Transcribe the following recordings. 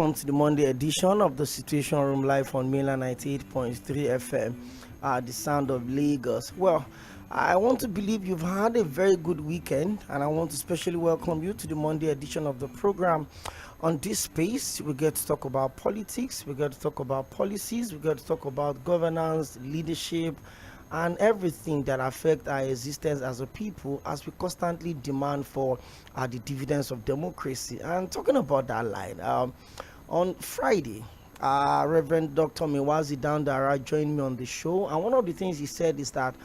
Welcome to the Monday edition of the Situation Room live on mainland 98.3 FM, the sound of Lagos. Well, I want to believe you've had a very good weekend, and I want to especially welcome you to the Monday edition of the program. On this space, we get to talk about politics, we get to talk about policies, we get to talk about governance, leadership, and everything that affects our existence as a people as we constantly demand for the dividends of democracy. And talking about that line, on Friday, Reverend Dr. Miwazi Dandara joined me on the show, and one of the things he said is that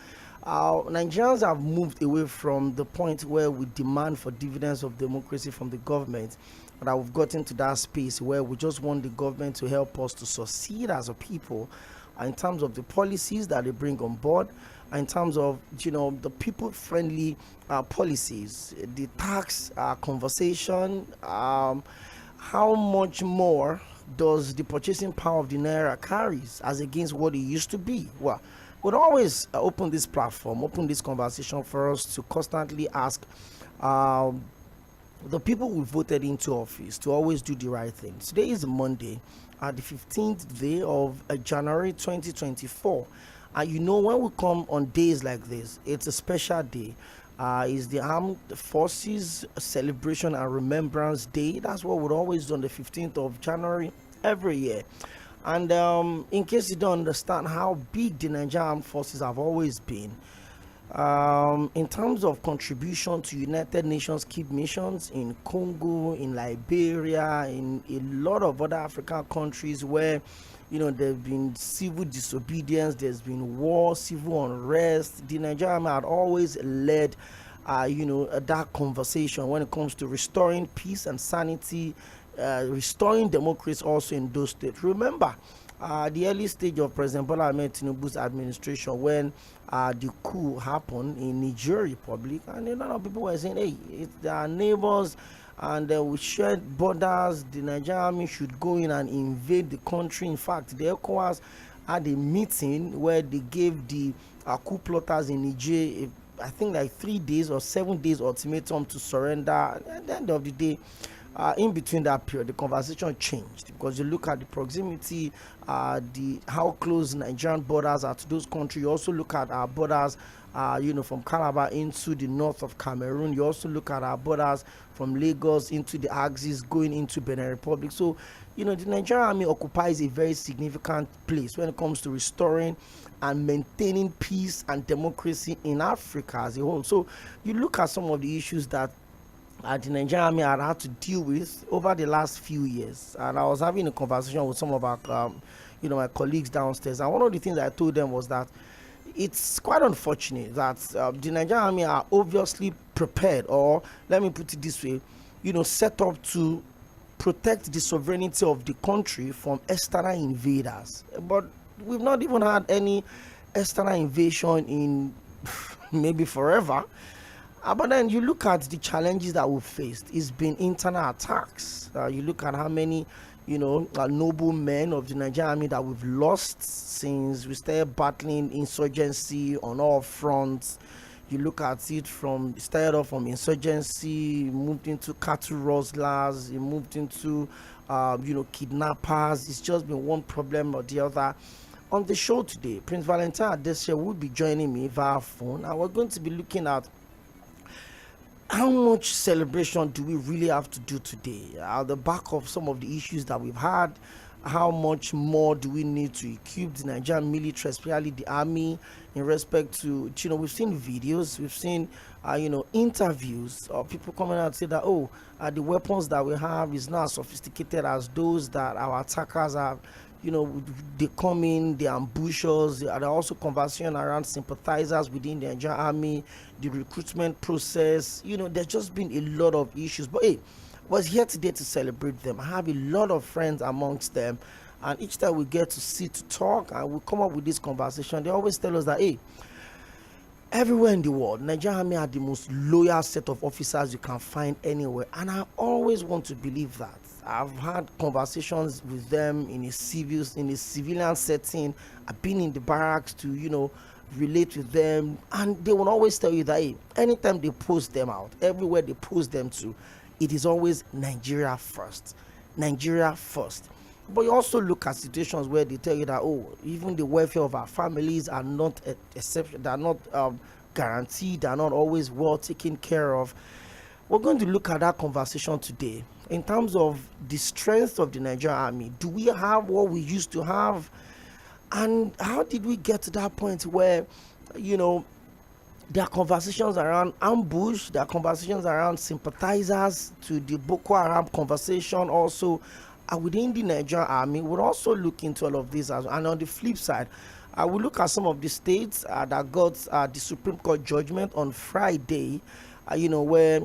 Nigerians have moved away from the point where we demand for dividends of democracy from the government, and that we've gotten to that space where we just want the government to help us to succeed as a people in terms of the policies that they bring on board, in terms of the people-friendly policies, the tax conversation. How much more does the purchasing power of the naira carries as against what it used to be? Well, we'd always open this platform, open this conversation for us to constantly ask the people we voted into office to always do the right thing. Today is Monday, the 15th day of January 2024. And when we come on days like this, it's a special day. It's the Armed Forces Celebration and Remembrance Day. That's what we'd always do on the 15th of January every year. And in case you don't understand how big the Nigerian Armed Forces have always been, in terms of contribution to United Nations key missions in Congo, in Liberia, in a lot of other African countries where there's been civil disobedience, there's been war, civil unrest, the Nigerian Army had always led that conversation when it comes to restoring peace and sanity, restoring democracy also in those states. Remember the early stage of President Bola Ahmed Tinubu's administration, when the coup happened in Niger Republic, and a lot of people were saying, hey, it's our neighbors, and we shared borders, the Nigerian Army should go in and invade the country. In fact, the ECOWAS had a meeting where they gave the coup plotters in Niger, I think like 3 days or 7 days ultimatum to surrender. At the end of the day, in between that period, the conversation changed, because you look at the proximity, how close Nigerian borders are to those countries. You also look at our borders, from Calabar into the north of Cameroon. You also look at our borders from Lagos into the axis going into Benin Republic. So, the Nigerian Army occupies a very significant place when it comes to restoring and maintaining peace and democracy in Africa as a whole. So, you look at some of the issues that the Nigerian Army had to deal with over the last few years, and I was having a conversation with some of our, my colleagues downstairs, and one of the things I told them was that it's quite unfortunate that the Nigerian Army are obviously prepared, or let me put it this way, set up to protect the sovereignty of the country from external invaders. But we've not even had any external invasion in maybe forever. But then you look at the challenges that we've faced. It's been internal attacks. You look at how many noble men of the Nigerian Army that we've lost since we started battling insurgency on all fronts. You look at it started off from insurgency, moved into cattle rustlers, it moved into kidnappers. It's just been one problem or the other. On the show today, Prince Valentine Adesina will be joining me via phone, and we're going to be looking at how much celebration do we really have to do today at the back of some of the issues that we've had. How much more do we need to equip the Nigerian military, especially the army, in respect to, we've seen videos, we've seen, interviews of people coming out and say that, the weapons that we have is not as sophisticated as those that our attackers have. They come in, they ambush us. There are also conversation around sympathizers within the Nigerian Army, the recruitment process. There's just been a lot of issues. But hey, I was here today to celebrate them. I have a lot of friends amongst them, and each time we get to sit to talk and we come up with this conversation, they always tell us that, hey, everywhere in the world, Nigerian Army are the most loyal set of officers you can find anywhere, and I always want to believe that. I've had conversations with them in a civilian setting. I've been in the barracks to relate with them, and they will always tell you that, hey, anytime they post them out, everywhere they post them to, it is always Nigeria first. Nigeria first. But you also look at situations where they tell you that, oh, even the welfare of our families are not exception, they are not guaranteed, they are not always well taken care of. We're going to look at that conversation today in terms of the strength of the Nigerian army. Do we have what we used to have? And how did we get to that point where, you know, there are conversations around ambush, there are conversations around sympathizers to the Boko Haram conversation also within the Nigerian army. We'll also look into all of this as well. And on the flip side, I will look at some of the states that got the Supreme Court judgment on Friday, you know, where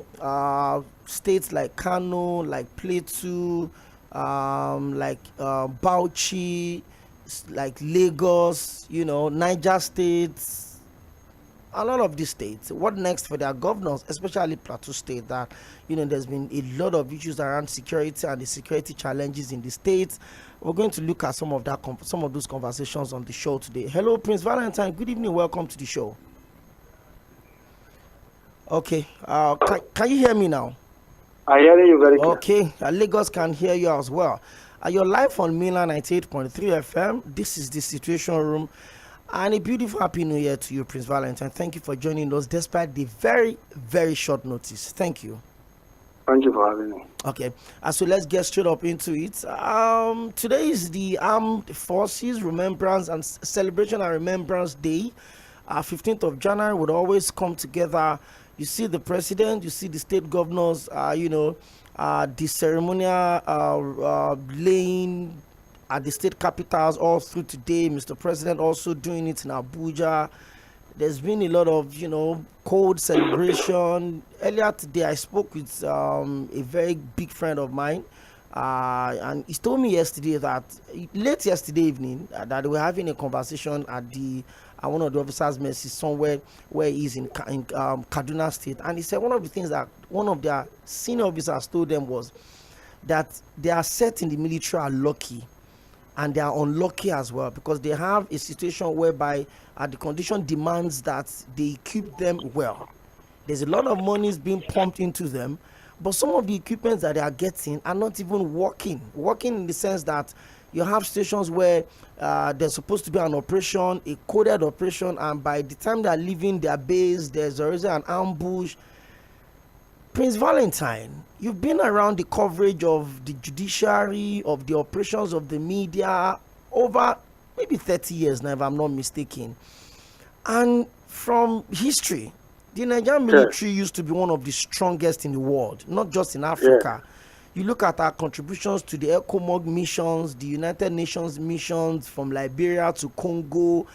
states like Kano, like Plateau, like Bauchi, like Lagos, you know, Niger states, a lot of these states. What next for their governors, especially Plateau State, that, you know, there's been a lot of issues around security and the security challenges in the states. We're going to look at some of that, some of those conversations on the show today. Hello, Prince Valentine. Good evening. Welcome to the show. Okay. Can you hear me now? I hear you very clear. Okay. Lagos can hear you as well. You're live on Mila 98.3 FM. This is the Situation Room. And a beautiful happy new year to you, Prince Valentine. Thank you for joining us despite the very, very short notice. Thank you. Thank you for having me. Okay, so let's get straight up into it. Today is the Armed Forces Remembrance and Celebration and Remembrance Day. 15th of January would always come together. You see the president, you see the state governors, you know, the ceremonial laying at the state capitals all through today. Mr. President also doing it in Abuja. There's been a lot of, you know, cold celebration. Earlier today, I spoke with a very big friend of mine, and he told me yesterday that, late yesterday evening, that they were having a conversation at one of the officers' messes somewhere where he's in Kaduna State. And he said one of the things that one of their senior officers told them was that they are set in the military are lucky, and they are unlucky as well, because they have a situation whereby the condition demands that they equip them well. There's a lot of money is being pumped into them, but some of the equipment that they are getting are not even working in the sense that you have stations where there's supposed to be an operation, a coded operation, and by the time they're leaving their base, there's already an ambush. Prince Valentine, you've been around the coverage of the judiciary, of the operations of the media over maybe 30 years now, if I'm not mistaken. And from history, the Nigerian military used to be one of the strongest in the world, not just in Africa. You look at our contributions to the ECOMOG missions, the United Nations missions from Liberia to Congo,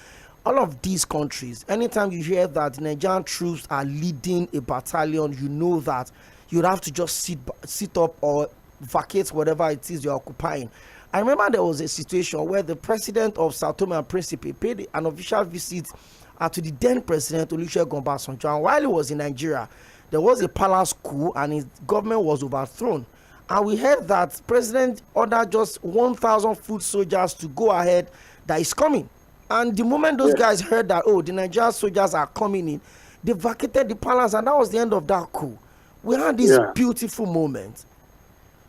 all of these countries. Anytime you hear that the Nigerian troops are leading a battalion, you know that you'd have to just sit up or vacate whatever it is you're occupying. I remember there was a situation where the president of Sao Tome and Principe paid an official visit to the then president WG £SzóᴜnsAᴘᴘ. And while he was in Nigeria, there was a palace coup and his government was overthrown. And we heard that president ordered just 1,000 foot soldiers to go ahead, that is coming. And the moment those guys heard that, oh, the Nigerian soldiers are coming in, they vacated the palace, and that was the end of that coup. We had this beautiful moment.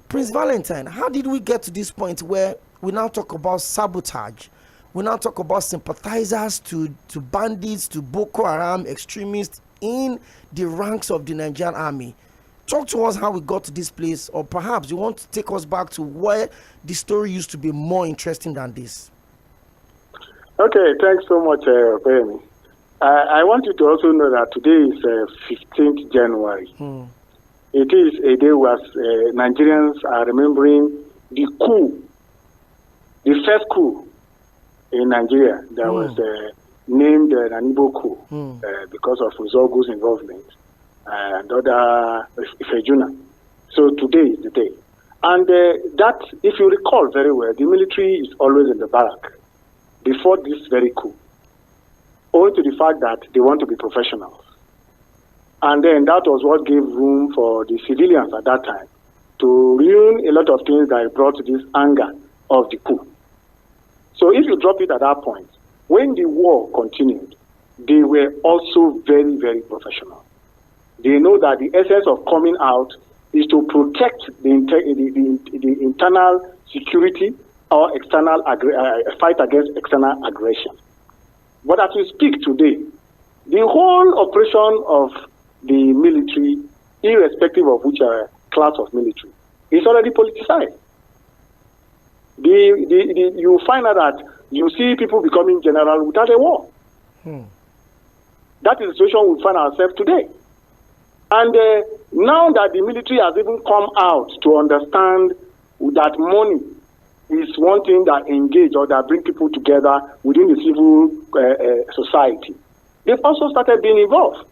Prince Valentine, how did we get to this point where we now talk about sabotage? We now talk about sympathizers to bandits, to Boko Haram extremists in the ranks of the Nigerian army. Talk to us how we got to this place, or perhaps you want to take us back to where the story used to be more interesting than this. Okay, thanks so much, OPEYEMI. I want you to also know that today is 15th January. It is a day where Nigerians are remembering the coup, the first coup in Nigeria that was named an Igbo coup because of Uzogu's involvement and other Ifejuna. So today is the day. And that, if you recall very well, the military is always in the barrack before this very coup, owing to the fact that they want to be professionals. And then that was what gave room for the civilians at that time to ruin a lot of things that brought this anger of the coup. So if you drop it at that point, when the war continued, they were also very, very professional. They know that the essence of coming out is to protect the internal security or external fight against external aggression. But as we speak today, the whole operation of the military, irrespective of which class of military, is already politicized. You find out that you see people becoming general without a war. That is the situation we find ourselves today. And now that the military has even come out to understand that money is one thing that engage or that bring people together within the civil society, they've also started being involved.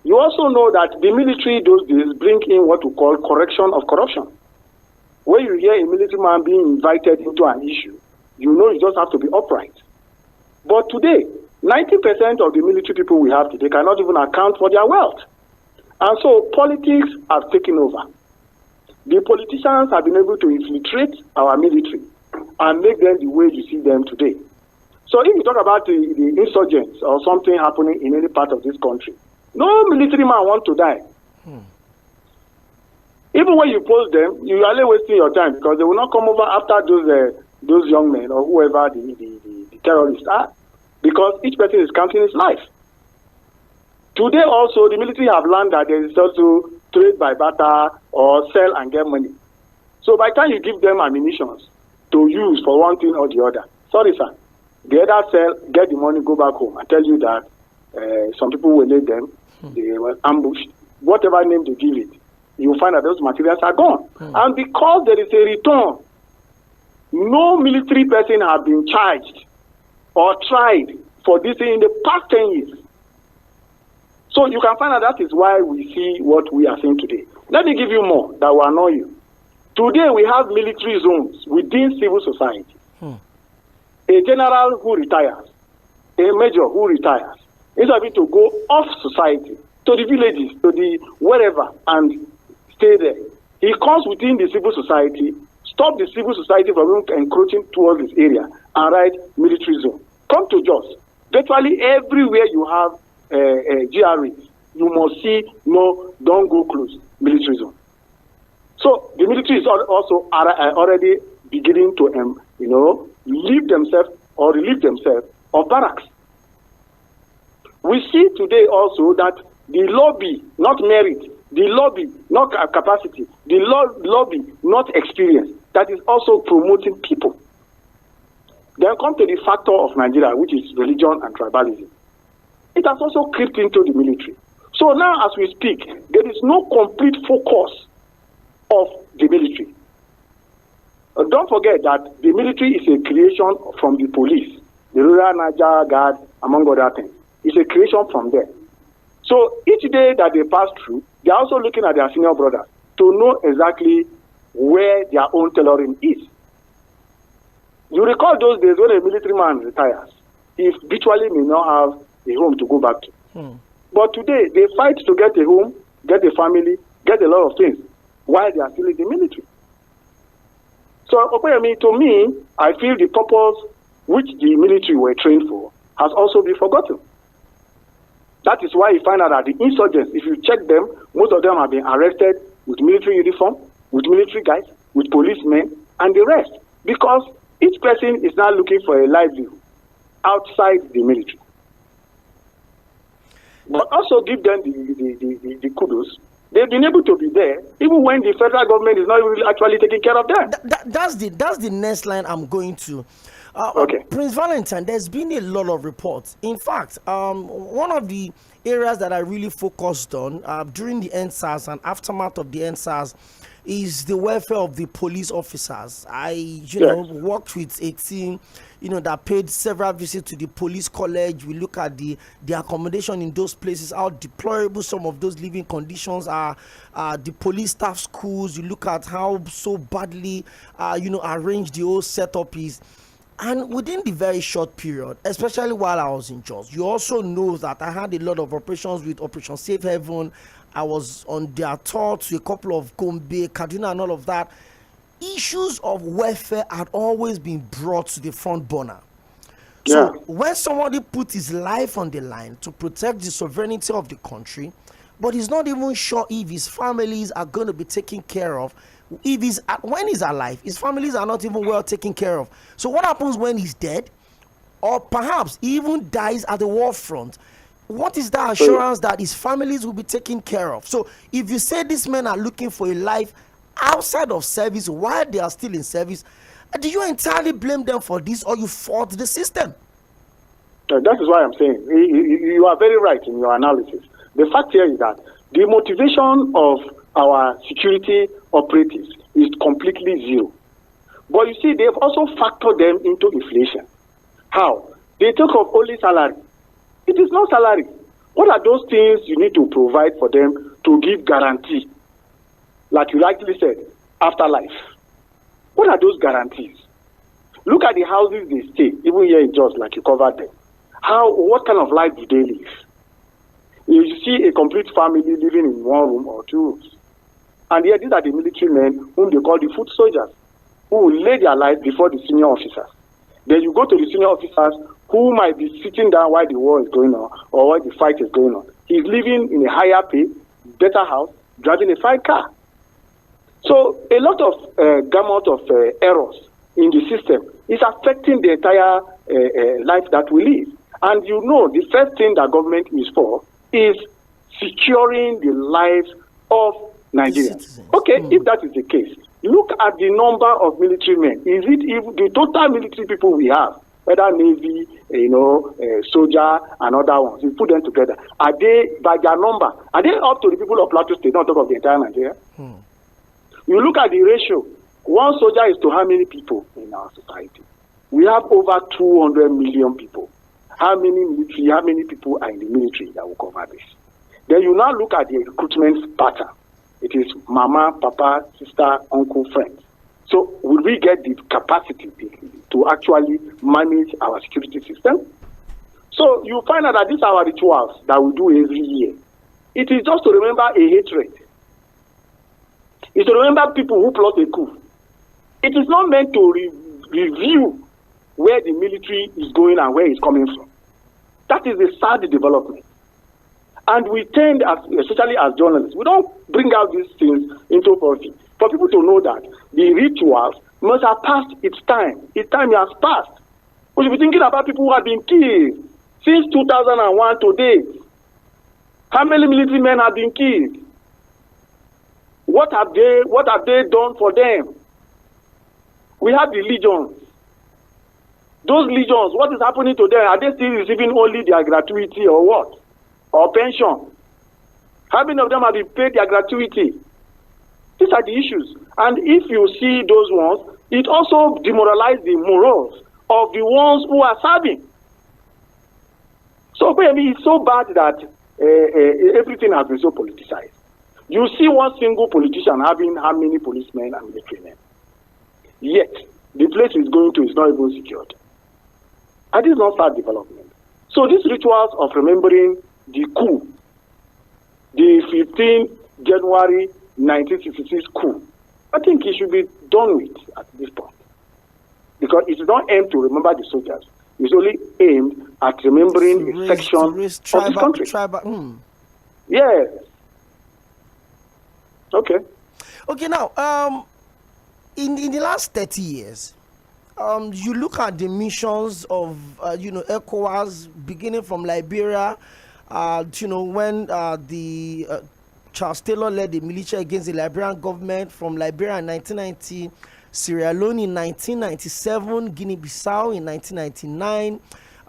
You also know that the military those days bring in what we call correction of corruption. When you hear a military man being invited into an issue, you know you just have to be upright. But today, 90% of the military people we have today cannot even account for their wealth. And so politics have taken over. The politicians have been able to infiltrate our military and make them the way you see them today. So if you talk about the insurgents or something happening in any part of this country, no military man wants to die. Even when you post them, you are only wasting your time because they will not come over after those young men or whoever the terrorists are, because each person is counting his life. Today also, the military have learned that there is also trade by barter or sell and get money. So by the time you give them ammunition to use for one thing or the other, sorry sir, the other sell, get the money, go back home. I tell you that some people will lay them, they were ambushed, whatever name they give it, you find that those materials are gone. And because there is a return, no military person has been charged or tried for this in the past 10 years. So you can find out that is why we see what we are seeing today. Let me give you more that will annoy you. Today we have military zones within civil society. A general who retires, a major who retires, is able to go off society, to the villages, to the wherever, and stay there. He comes within the civil society, stop the civil society from encroaching towards this area, and write military zone. Come to Jos. Virtually everywhere you have GRA, you must see, no, don't go close, military zone. So the military is also already beginning to, relieve themselves of barracks. We see today also that the lobby, not merit, the lobby, not capacity, the lobby, not experience, that is also promoting people. Then come to the factor of Nigeria, which is religion and tribalism. It has also crept into the military. So now as we speak, there is no complete focus of the military. Don't forget that the military is a creation from the police, the Rural Niger Guard, among other things. It's a creation from there. So each day that they pass through, they are also looking at their senior brothers to know exactly where their own tailoring is. You recall those days when a military man retires, he virtually may not have a home to go back to. But today, they fight to get a home, get a family, get a lot of things, while they are still in the military. So, OPEYEMI, to me, I feel the purpose which the military were trained for has also been forgotten. That is why you find out that the insurgents, if you check them, most of them have been arrested with military uniform, with military guys, with policemen, and the rest. Because each person is now looking for a livelihood outside the military. But also give them the kudos. They've been able to be there, even when the federal government is not really actually taking care of them. That's the next line I'm going to. Okay. Prince Valentine, there's been a lot of reports. In fact, one of the areas that I really focused on during the NSAS and aftermath of the NSAS is the welfare of the police officers. I, worked with a team, that paid several visits to the police college. We look at the accommodation in those places, how deplorable some of those living conditions are. The police staff schools, you look at how so badly, arranged the whole setup is. And within the very short period, especially while I was in Jos, you also know that I had a lot of operations with Operation Safe Haven. I was on their tour to a couple of Gombe, Kaduna, and all of that. Issues of welfare had always been brought to the front burner. So when somebody put his life on the line to protect the sovereignty of the country, but he's not even sure if his families are going to be taken care of. If when he's alive, his families are not even well taken care of. So what happens when he's dead? Or perhaps he even dies at the war front? What is the assurance that his families will be taken care of? So if you say these men are looking for a life outside of service while they are still in service, do you entirely blame them for this, or you fault the system? That is why I'm saying you are very right in your analysis. The fact here is that the motivation of our security operatives is completely zero. But you see, they've also factored them into inflation. How? They talk of only salary. It is not salary. What are those things you need to provide for them to give guarantee? Like you rightly said, afterlife. What are those guarantees? Look at the houses they stay, even here in Jos, like you covered them. What kind of life do they live? You see a complete family living in one room or two rooms. And yet these are the military men whom they call the foot soldiers, who will lay their life before the senior officers. Then you go to the senior officers who might be sitting down while the war is going on or while the fight is going on. He's living in a higher pay, better house, driving a fine car. So a lot of gamut of errors in the system is affecting the entire life that we live. And you know, the first thing that government is for is securing the lives of Nigerians. Okay, if that is the case, look at the number of military men. Is it if the total military people we have, whether Navy, soldier, and other ones, you put them together, are they, by their number, are they up to the people of Plateau State, not talk of the entire Nigeria? You look at the ratio, one soldier is to how many people in our society? We have over 200 million people. How many people are in the military that will cover this? Then you now look at the recruitment pattern. It is mama, papa, sister, uncle, friends. So will we get the capacity to actually manage our security system? So you find out that these are our rituals that we do every year. It is just to remember a hatred. It's to remember people who plot a coup. It is not meant to review where the military is going and where it's coming from. That is a sad development. And we tend, especially as journalists, we don't bring out these things into profit. For people to know that the rituals must have passed its time. Its time has passed. We should be thinking about people who have been killed since 2001 to date. How many military men have been killed? What have they done for them? We have the legions. Those legions, what is happening to them? Are they still receiving only their gratuity or what? Or pension? How many of them have been paid their gratuity? These are the issues. And if you see those ones, it also demoralizes the morals of the ones who are serving. So, it's so bad that everything has been so politicized. You see one single politician having how many policemen and military men. Yet, the place is going to is not even secured. And this is not sad development. So these rituals of remembering the coup, the 15th January 1966 coup, I think it should be done with at this point. Because it is not aimed to remember the soldiers. It's only aimed at remembering a section of this country. Yes. Okay. Okay, now, in the last 30 years, you look at the missions of, ECOWAS, beginning from Liberia, when the Charles Taylor led the militia against the Liberian government, from Liberia in 1990, Sierra Leone in 1997, Guinea-Bissau in 1999,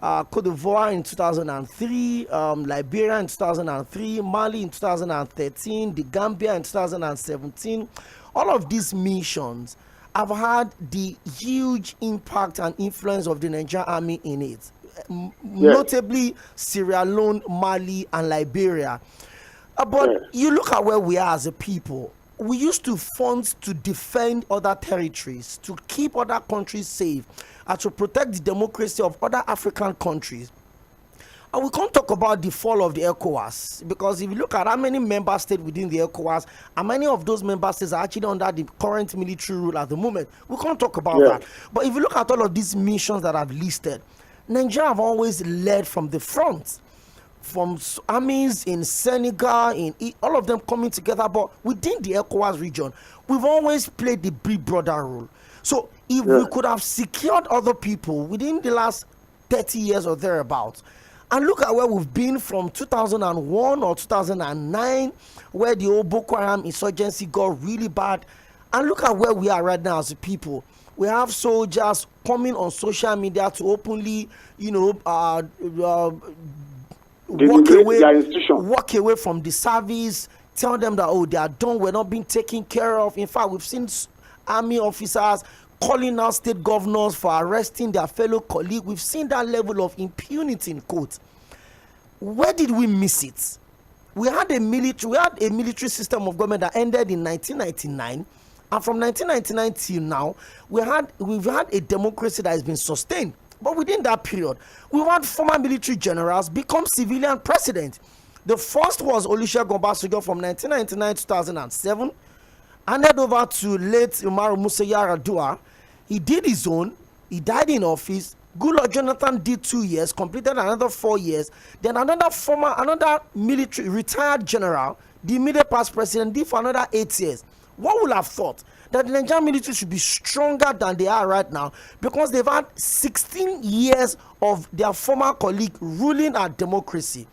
Côte d'Ivoire in 2003, Liberia in 2003, Mali in 2013, the Gambia in 2017. All of these missions have had the huge impact and influence of the Nigerian army in it, notably Sierra Leone, Mali, and Liberia. But you look at where we are as a people. We used to fund to defend other territories, to keep other countries safe, and to protect the democracy of other African countries. And we can't talk about the fall of the ECOWAS, because if you look at how many member states within the ECOWAS, and many of those member states are actually under the current military rule at the moment, we can't talk about that. But if you look at all of these missions that I've listed, Nigeria have always led from the front. from armies in Senegal, all of them coming together. But within the ECOWAS region, we've always played the big brother role. So if we could have secured other people within the last 30 years or thereabouts, and look at where we've been from 2001 or 2009, where the old Boko Haram insurgency got really bad, and look at where we are right now as a people. We have soldiers coming on social media to openly, walk away from the service, tell them that, oh, they are done, we're not being taken care of. In fact, we've seen army officers calling out state governors for arresting their fellow colleague. We've seen that level of impunity in court. Where did we miss it? We had a military system of government that ended in 1999, and from 1999 till now, we've had a democracy that has been sustained. But within that period, we've had former military generals become civilian president. The first was Olusegun Obasanjo from 1999 to 2007, handed over to late Umaru Musa Yar'Adua. He did his own. He died in office. Goodluck Jonathan did 2 years, completed another 4 years. Then another military retired general, the immediate past president, did for another 8 years. One would have thought that the Nigerian military should be stronger than they are right now, because they've had 16 years of their former colleague ruling our democracy.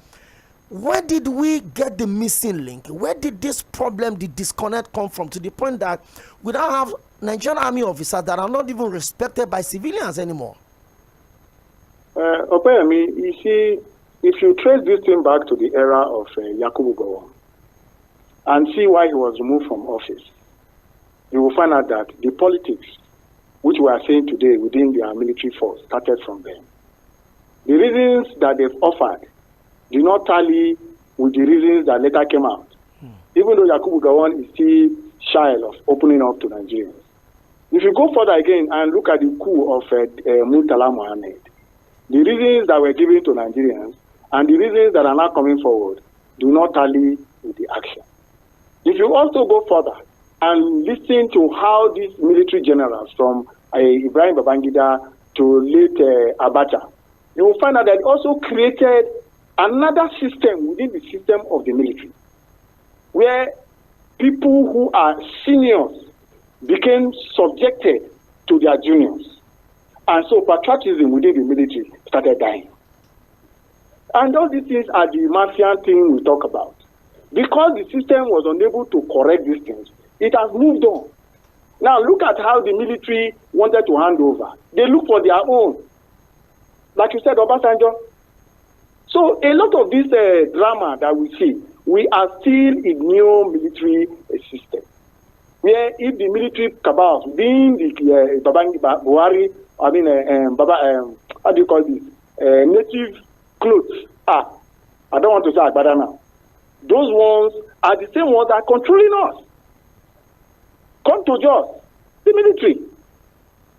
Where did we get the missing link? Where did this problem, the disconnect, come from, to the point that we don't have Nigerian army officers that are not even respected by civilians anymore? Opeyemi, you see, if you trace this thing back to the era of Yakubu Gowon and see why he was removed from office, you will find out that the politics which we are seeing today within their military force started from them. The reasons that they've offered do not tally with the reasons that later came out. Even though Yakubu Gowon is still shy of opening up to Nigerians. If you go further again and look at the coup of Murtala Mohammed, the reasons that were given to Nigerians and the reasons that are now coming forward do not tally with the action. If you also go further and listen to how these military generals, from Ibrahim Babangida to late Abacha, you will find out that they also created another system within the system of the military, where people who are seniors became subjected to their juniors. And so patriotism within the military started dying. And all these things are the Martian thing we talk about. Because the system was unable to correct these things, it has moved on. Now look at how the military wanted to hand over. They look for their own. Like you said, Obasanjo. So a lot of this drama that we see, we are still in new military system, where if the military cabals, being the Buhari, how do you call this, native clothes, I don't want to say Agbada now. Those ones are the same ones that are controlling us. Come to just the military.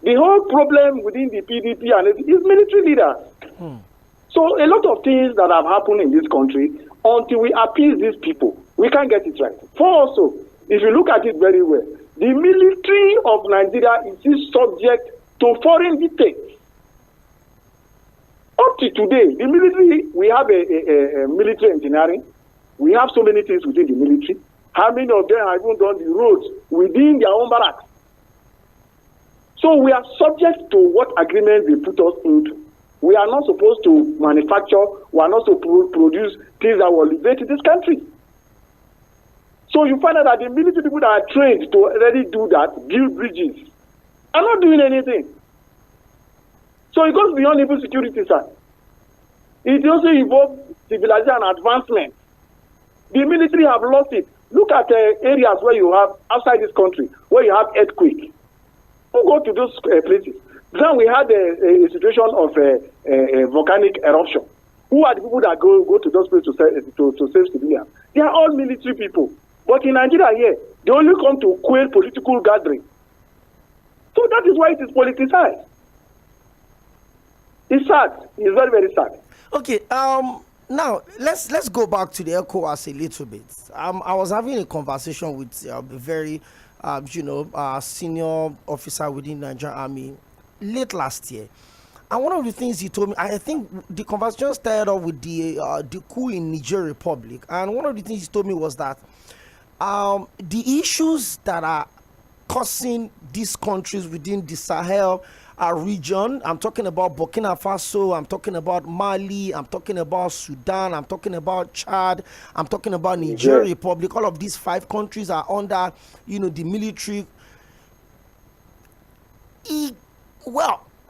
The whole problem within the PDP and is military leaders. So a lot of things that have happened in this country, until we appease these people, we can't get it right. For also, if you look at it very well, the military of Nigeria is still subject to foreign dictates. Up to today, the military, we have a military engineering. We have so many things within the military. How many of them have even done the roads within their own barracks? So we are subject to what agreement they put us into. We are not supposed to manufacture, we are not supposed to produce things that will elevate this country. So you find out that the military people that are trained to already do that, build bridges, are not doing anything. So it goes beyond even security, sir. It also involves civilization and advancement. The military have lost it. Look at areas where you have, outside this country, where you have earthquake. Who go to those places? Then we had a situation of volcanic eruption. Who are the people that go to those places to save civilians? They are all military people. But in Nigeria here, they only come to quell political gathering. So that is why it is politicized. It's sad. It's very, very sad. Okay. Now let's go back to the ECOWAS a little bit. I was having a conversation with a very, senior officer within the Nigerian Army late last year, And one of the things he told me, I think the conversation started off with the coup in Niger Republic. And one of the things he told me was that the issues that are causing these countries within the Sahel region, I'm talking about Burkina Faso, I'm talking about Mali, I'm talking about Sudan, I'm talking about Chad, I'm talking about Niger Republic. All of these 5 countries are under, the military. He,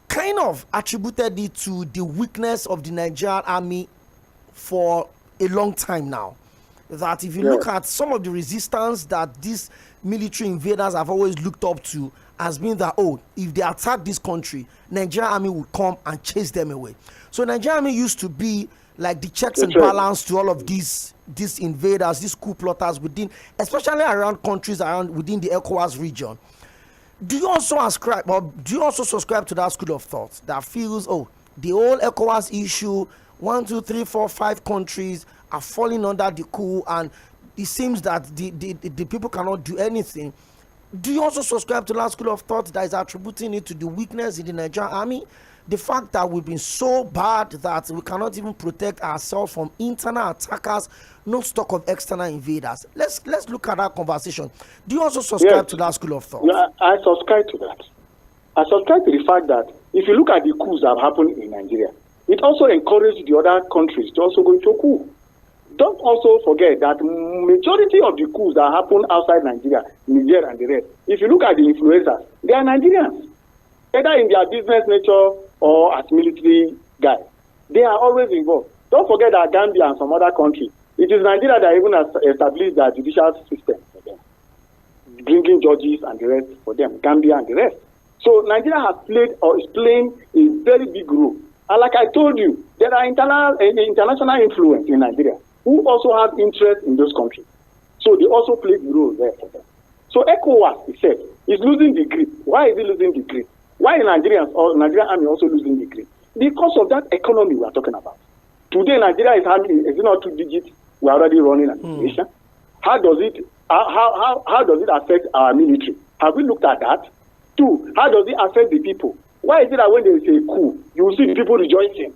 kind of attributed it to the weakness of the Nigerian army for a long time now. That if you look at some of the resistance that these military invaders have always looked up to, has been that, if they attack this country, Nigerian army will come and chase them away. So Nigerian army used to be like the checks and balance to all of these invaders, these coup plotters within, especially around countries around within the ECOWAS region. Do you also subscribe to that school of thought that feels, the whole ECOWAS issue, 1, 2, 3, 4, 5 countries are falling under the coup, and it seems that the people cannot do anything? Do you also subscribe to that school of thought that is attributing it to the weakness in the Nigerian army? The fact that we've been so bad that we cannot even protect ourselves from internal attackers, not talk of external invaders. Let's look at that conversation. Do you also subscribe to that school of thought? Yeah, I subscribe to that. I subscribe to the fact that if you look at the coups that have happened in Nigeria, it also encouraged the other countries to also go into a coup. Don't also forget that majority of the coups that happen outside Nigeria, Niger and the rest, if you look at the influencers, they are Nigerians, either in their business nature or as military guys. They are always involved. Don't forget that Gambia and some other countries, it is Nigeria that even has established the judicial system for them, bringing judges and the rest for them, Gambia and the rest. So Nigeria has played or is playing a very big role. And like I told you, there are international influence in Nigeria who also have interest in those countries. So they also play the role there for them. So ECOWAS itself is losing the grip. Why is it losing the grip? Why Nigerian army also losing the grip? Because of that economy we are talking about. Today Nigeria is it not 2 digits? We are already running an inflation. How does it affect our military? Have we looked at that? 2, how does it affect the people? Why is it that when there is a coup, you will see the people rejoicing?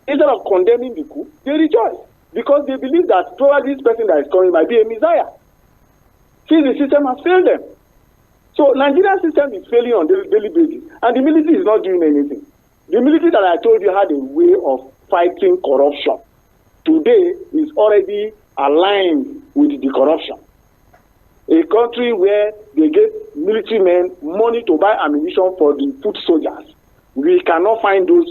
Instead of condemning the coup, they rejoice. Because they believe that probably this person that is coming might be a messiah. Since the system has failed them. So Nigerian system is failing on a daily basis. And the military is not doing anything. The military that I told you had a way of fighting corruption. Today is already aligned with the corruption. A country where they give military men money to buy ammunition for the foot soldiers. We cannot find those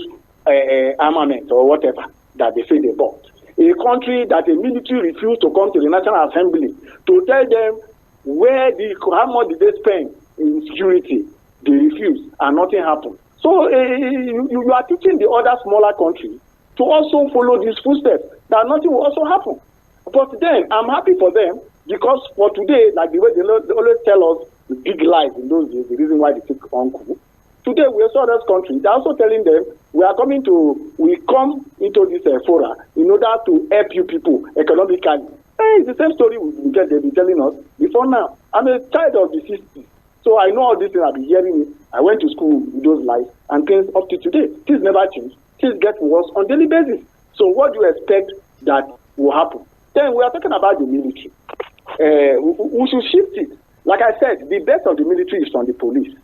armaments or whatever that they say they bought. A country that the military refused to come to the National Assembly to tell them how much did they spend in security. They refused and nothing happened. So you are teaching the other smaller countries to also follow these footsteps, that nothing will also happen. But then I'm happy for them, because for today, like the way they always tell us the big lies in those days, the reason why they take on coup. Today we saw this country. They're also telling them we come into this fora in order to help you people economically. It's the same story they've been telling us before now. I'm a child of the 60s, so I know all these things. I've been hearing it. I went to school with those lies, and things up to today, things never change. Things get worse on daily basis. So what do you expect that will happen? Then we are talking about the military. We should shift it. Like I said, the best of the military is from the police.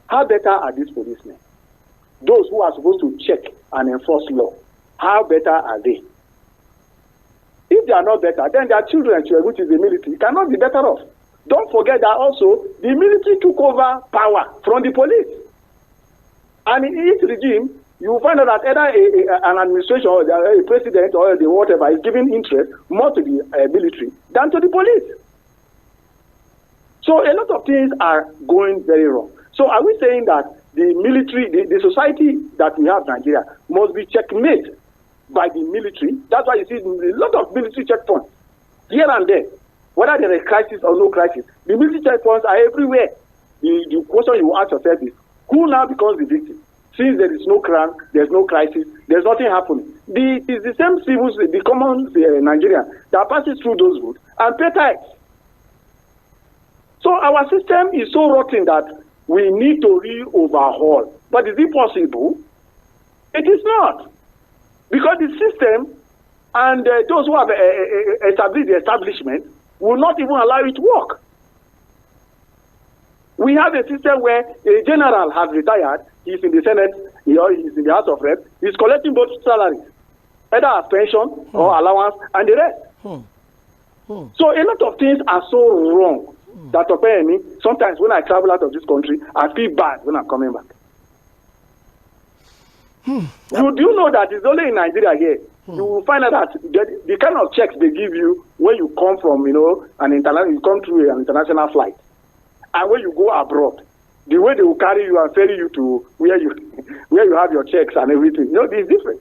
How better are these policemen? Those who are supposed to check and enforce law, how better are they? If they are not better, then their children, which is the military, cannot be better off. Don't forget that also the military took over power from the police. And in each regime, you will find out that either an administration or a president or the whatever is giving interest more to the military than to the police. So a lot of things are going very wrong. So are we saying that the military, the society that we have in Nigeria must be checkmate by the military? That's why you see a lot of military checkpoints here and there. Whether there is a crisis or no crisis, the military checkpoints are everywhere. The question you ask yourself is, who now becomes the victim? Since there is no crime, there's no crisis, there's nothing happening. It's the same civils, the common Nigerian that passes through those roads and pay tax. So our system is so rotten that we need to re-overhaul. But is it possible? It is not. Because the system and those who have established the establishment will not even allow it to work. We have a system where a general has retired, he's in the Senate, or he's in the House of Reps, he's collecting both salaries, either as pension or allowance and the rest. So a lot of things are so wrong that OPEYEMI, sometimes when I travel out of this country, I feel bad when I'm coming back. Do you know that it's only in Nigeria here? You will find out that the kind of checks they give you when you come from, you come through an international flight, and when you go abroad, the way they will carry you and ferry you to where you have your checks and everything, it's different.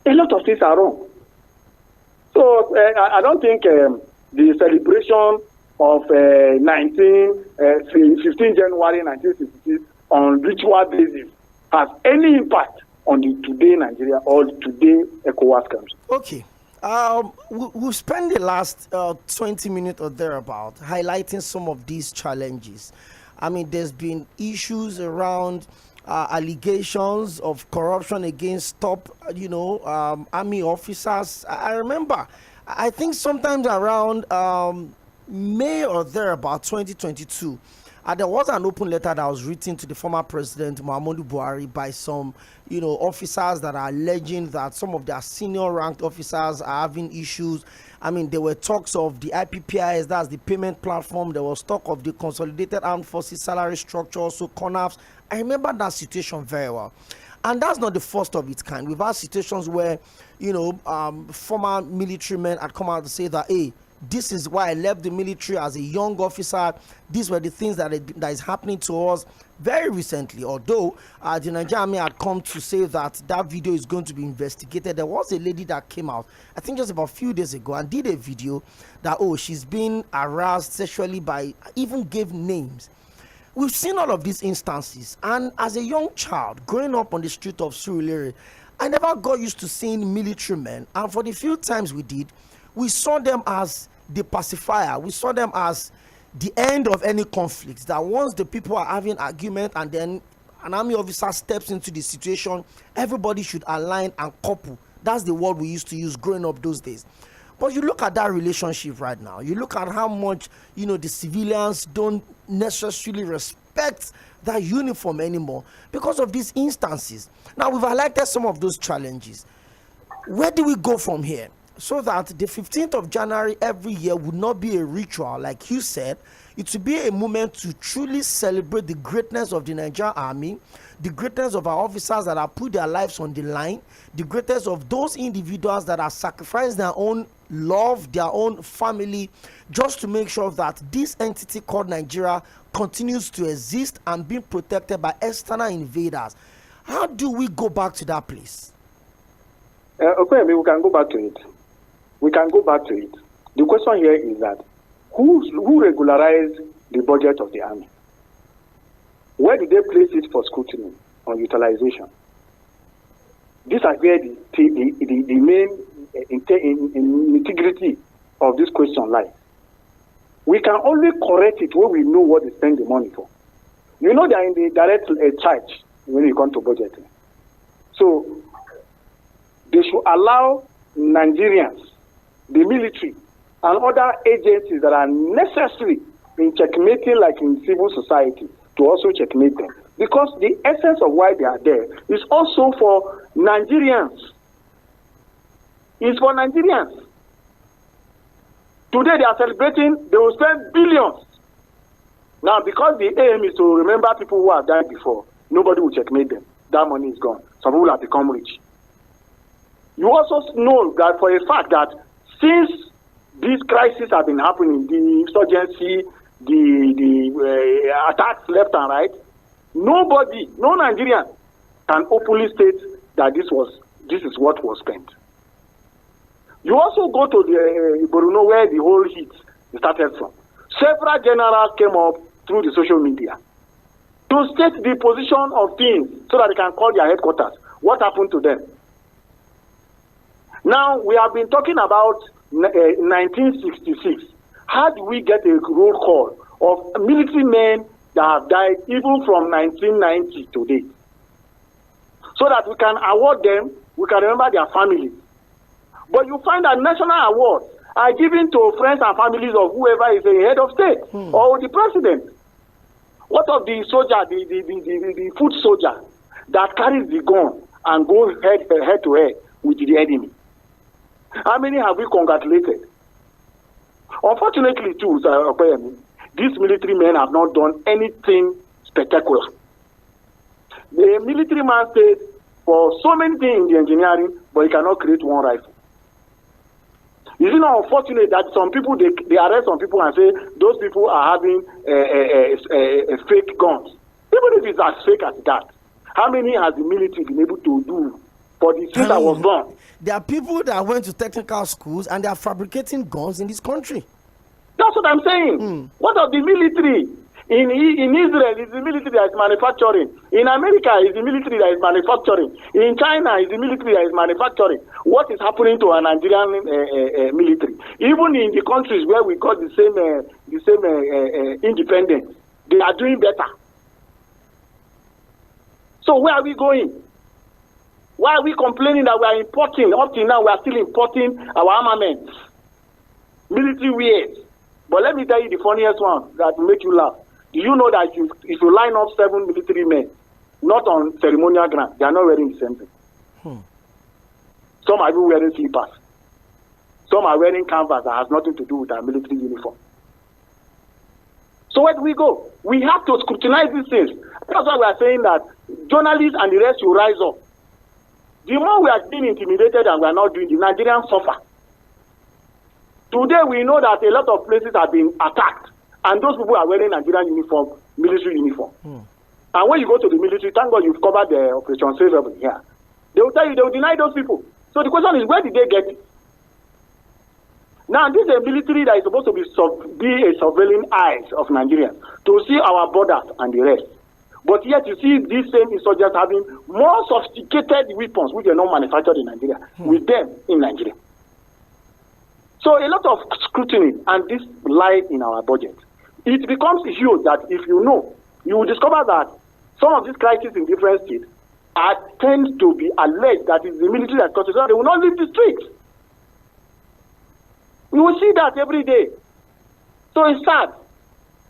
A lot of things are wrong. So I don't think the celebration of 15 January 1966 on ritual basis has any impact on the today Nigeria or today ECOWAS country. Okay. We'll spend the last 20 minutes or thereabout highlighting some of these challenges. I mean, there's been issues around allegations of corruption against top, army officers. I remember, I think sometimes around May or thereabout 2022, there was an open letter that was written to the former president Muhammadu Buhari by some, officers that are alleging that some of their senior ranked officers are having issues. I mean, there were talks of the IPPIS, that's the payment platform. There was talk of the Consolidated Armed Forces salary structure, so CONAFs. I remember that situation very well. And that's not the first of its kind. We've had situations where, former military men had come out to say that, hey, this is why I left the military as a young officer. These were the things that is happening to us very recently. Although the Nigerian Army had come to say that video is going to be investigated. There was a lady that came out, I think just about a few days ago, and did a video that, she's been harassed sexually by, even gave names. We've seen all of these instances. And as a young child, growing up on the street of Surulere, I never got used to seeing military men. And for the few times we did, we saw them as the pacifier. We saw them as the end of any conflict, that once the people are having argument and then an army officer steps into the situation, everybody should align and couple. That's the word we used to use growing up those days. But you look at that relationship right now, you look at how much the civilians don't necessarily respect that uniform anymore because of these instances. Now, we've highlighted some of those challenges. Where do we go from here? So that the 15th of January every year would not be a ritual, like you said. It would be a moment to truly celebrate the greatness of the Nigerian Army, the greatness of our officers that have put their lives on the line, the greatness of those individuals that have sacrificed their own love, their own family, just to make sure that this entity called Nigeria continues to exist and be protected by external invaders. How do we go back to that place? Okay, we can go back to it. We can go back to it. The question here is that who regularized the budget of the army? Where did they place it for scrutiny on utilization? These are where the main integrity of this question lies. We can only correct it when we know what they spend the money for. They are in the direct charge when it comes to budgeting. So they should allow Nigerians, the military, and other agencies that are necessary in checkmating, like in civil society, to also checkmate them. Because the essence of why they are there is also for Nigerians. It's for Nigerians. Today they are celebrating, they will spend billions. Now, because the aim is to remember people who have died before, nobody will checkmate them. That money is gone. Some people have become rich. You also know that for a fact that since these crises have been happening, the insurgency, the attacks left and right, nobody, no Nigerian can openly state that this is what was spent. You also go to the Borno where the whole heat started from. Several generals came up through the social media to state the position of things so that they can call their headquarters. What happened to them? Now, we have been talking about 1966. How do we get a roll call of military men that have died even from 1990 to date? so that we can award them, we can remember their families. But you find that national awards are given to friends and families of whoever is the head of state or the president. What of the soldier, the foot soldier that carries the gun and goes head to head with the enemy? How many have we congratulated? Unfortunately, too, these military men have not done anything spectacular. The military man said for so many things in the engineering, but he cannot create one rifle. Is it not unfortunate that some people, they arrest some people and say those people are having fake guns? Even if it's as fake as that, how many has the military been able to do for the since I was born? There are people that went to technical schools and they are fabricating guns in this country. That's what I'm saying. What of the military? In Israel, it's the military that is manufacturing. In America, it's the military that is manufacturing. In China, it's the military that is manufacturing. What is happening to our Nigerian military? Even in the countries where we got the same independence, they are doing better. So where are we going? Why are we complaining that we are importing? Up till now, we are still importing our armaments, military wares. But let me tell you the funniest one that will make you laugh. Do you know that if you line up 7 military men, not on ceremonial ground, they are not wearing the same thing? Some are even wearing slippers. Some are wearing canvas that has nothing to do with our military uniform. So where do we go? We have to scrutinize these things. That's why we are saying that journalists and the rest will rise up. The more we are being intimidated and we are not doing, the Nigerians suffer. Today we know that a lot of places have been attacked. And those people are wearing Nigerian uniform, military uniform. And when you go to the military, thank God you've covered the OPEYEMI here. They will tell you, they will deny those people. So the question is, where did they get it? Now, this is a military that is supposed to be a surveilling eyes of Nigerians to see our borders and the rest. But yet you see these same insurgents having more sophisticated weapons which are not manufactured in Nigeria, with them in Nigeria. So a lot of scrutiny, and this lies in our budget. It becomes huge that if you know, you will discover that some of these crises in different states tend to be alleged that it's the military that causes it. They will not leave the streets. We will see that every day. So it's sad.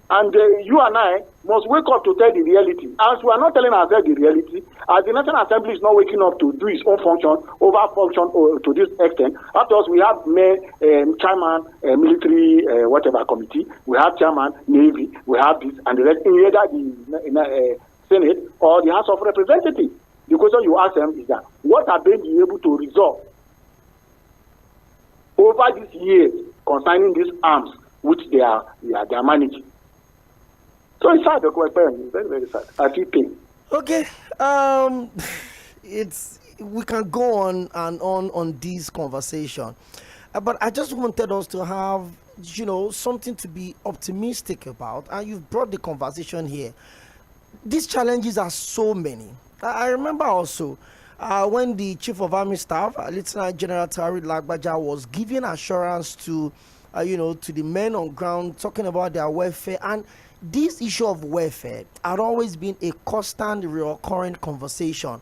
And you and I must wake up to tell the reality. As we are not telling ourselves the reality, as the National Assembly is not waking up to do its own function, to this extent. After us, we have chairman, military, whatever committee. We have chairman, Navy. We have this, and the rest, either the Senate or the House of Representatives. The question you ask them is that, what have they been able to resolve over these years concerning these arms which they are managing? So it's sad, it's very, very sad. I feel pain. Okay, we can go on and on this conversation, but I just wanted us to have, something to be optimistic about, and you've brought the conversation here. These challenges are so many. I remember also when the Chief of Army Staff, Lieutenant General Tᴜɪ̀ᴛᴛᴇʀ was giving assurance to the men on ground, talking about their welfare, and this issue of welfare had always been a constant recurring conversation.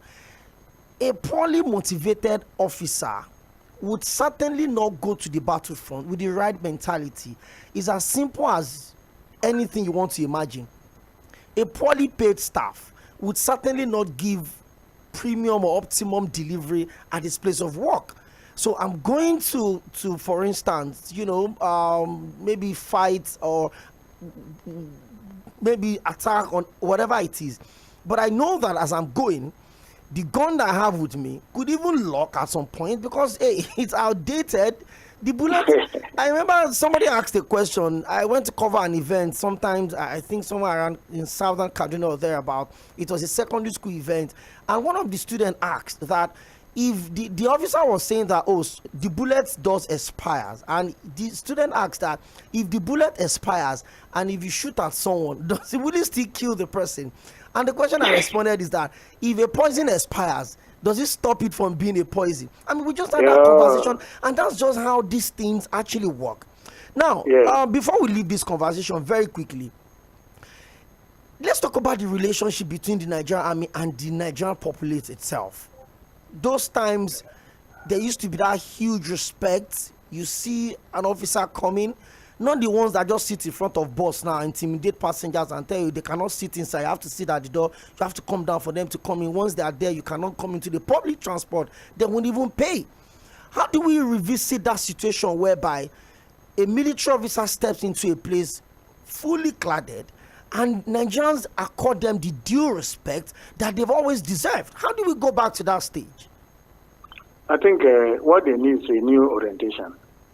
A poorly motivated officer would certainly not go to the battlefront with the right mentality. It's as simple as anything you want to imagine. A poorly paid staff would certainly not give premium or optimum delivery at his place of work. So I'm going to for instance, maybe fight or maybe attack on whatever it is. But I know that as I'm going, the gun that I have with me could even lock at some point because, hey, it's outdated. The bullet, I remember somebody asked a question. I went to cover an event sometimes, I think somewhere around in southern Kaduna or thereabout. It was a secondary school event. And one of the students asked that if the officer was saying that, the bullet does expires. And the student asked that if the bullet expires and if you shoot at someone, does it really still kill the person? And the question I responded is that if a poison expires, does it stop it from being a poison? I mean, we just had that conversation, and that's just how these things actually work. Now, before we leave this conversation very quickly, let's talk about the relationship between the Nigerian army and the Nigerian populace itself. Those times, there used to be that huge respect. You see an officer coming, not the ones that just sit in front of bus now, intimidate passengers and tell you they cannot sit inside. You have to sit at the door. You have to come down for them to come in. Once they are there, you cannot come into the public transport. They won't even pay. How do we revisit that situation whereby a military officer steps into a place fully cladded and Nigerians accord them the due respect that they've always deserved? How do we go back to that stage? I think what they need is a new orientation.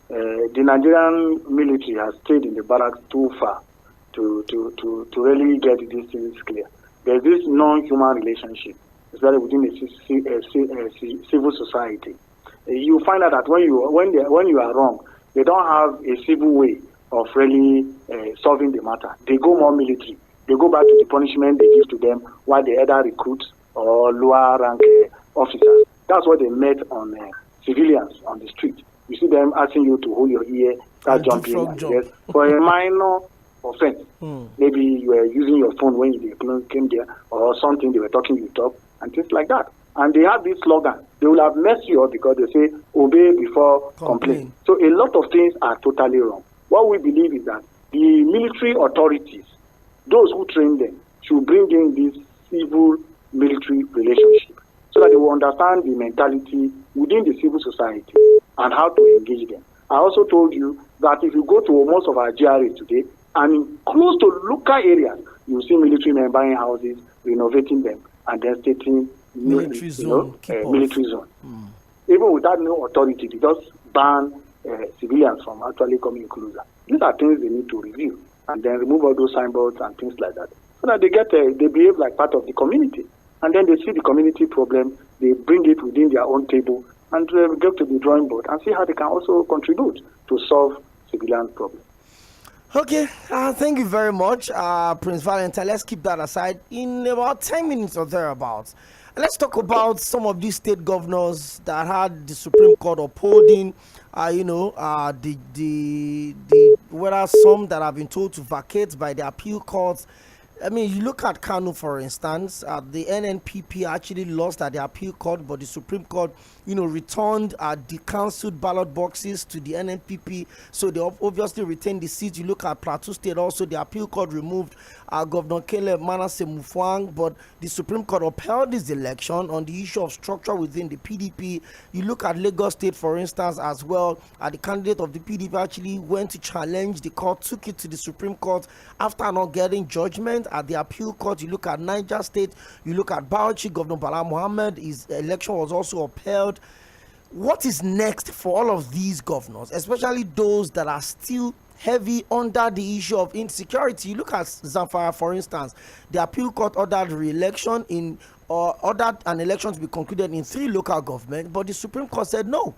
The Nigerian military has stayed in the barracks too far to really get these things clear. There's this non-human relationship, especially within a civil society. You find out that when you are wrong, they don't have a civil way of really solving the matter. They go more military. They go back to the punishment they give to them while they either recruit or lower rank officers. That's what they met on civilians on the street. You see them asking you to hold your ear, start jumping, yes, for a minor offense. Maybe you were using your phone when you came there, or something they were talking, you talk, and things like that. And they have this slogan. They will have messed you up because they say, obey before complain. So a lot of things are totally wrong. What we believe is that the military authorities, those who train them, should bring in this civil-military relationship so that they will understand the mentality within the civil society and how to engage them. I also told you that if you go to most of our GRA today, and close to local areas, you see military men buying houses, renovating them, and then stating military zone. Military zone. Even without no authority, they just ban civilians from actually coming closer. These are things they need to review, and then remove all those signboards and things like that, so that they behave like part of the community. And then they see the community problem, they bring it within their own table, and go to the drawing board and see how they can also contribute to solve civilian problems. Okay, thank you very much, Prince Valentine. Let's keep that aside. In about 10 minutes or thereabouts, let's talk about some of these state governors that had the Supreme Court upholding, whether some that have been told to vacate by the appeal courts. I mean, you look at Kanu, for instance, the NNPP actually lost at the appeal court, but the Supreme Court, returned the cancelled ballot boxes to the NNPP, so they obviously retained the seat. You look at Plateau State also, the appeal court removed Governor Caleb Manasseh Mufwang, but the Supreme Court upheld this election on the issue of structure within the PDP. You look at Lagos State, for instance, as well, the candidate of the PDP actually went to challenge the court, took it to the Supreme Court after not getting judgment at the appeal court. You look at Niger State, you look at Bauchi, Governor Bala Mohammed, his election was also upheld. What is next for all of these governors, especially those that are still heavy under the issue of insecurity? You look at Zamfara, for instance, the appeal court ordered re-election ordered an election to be concluded in 3 local governments, but the Supreme Court said no,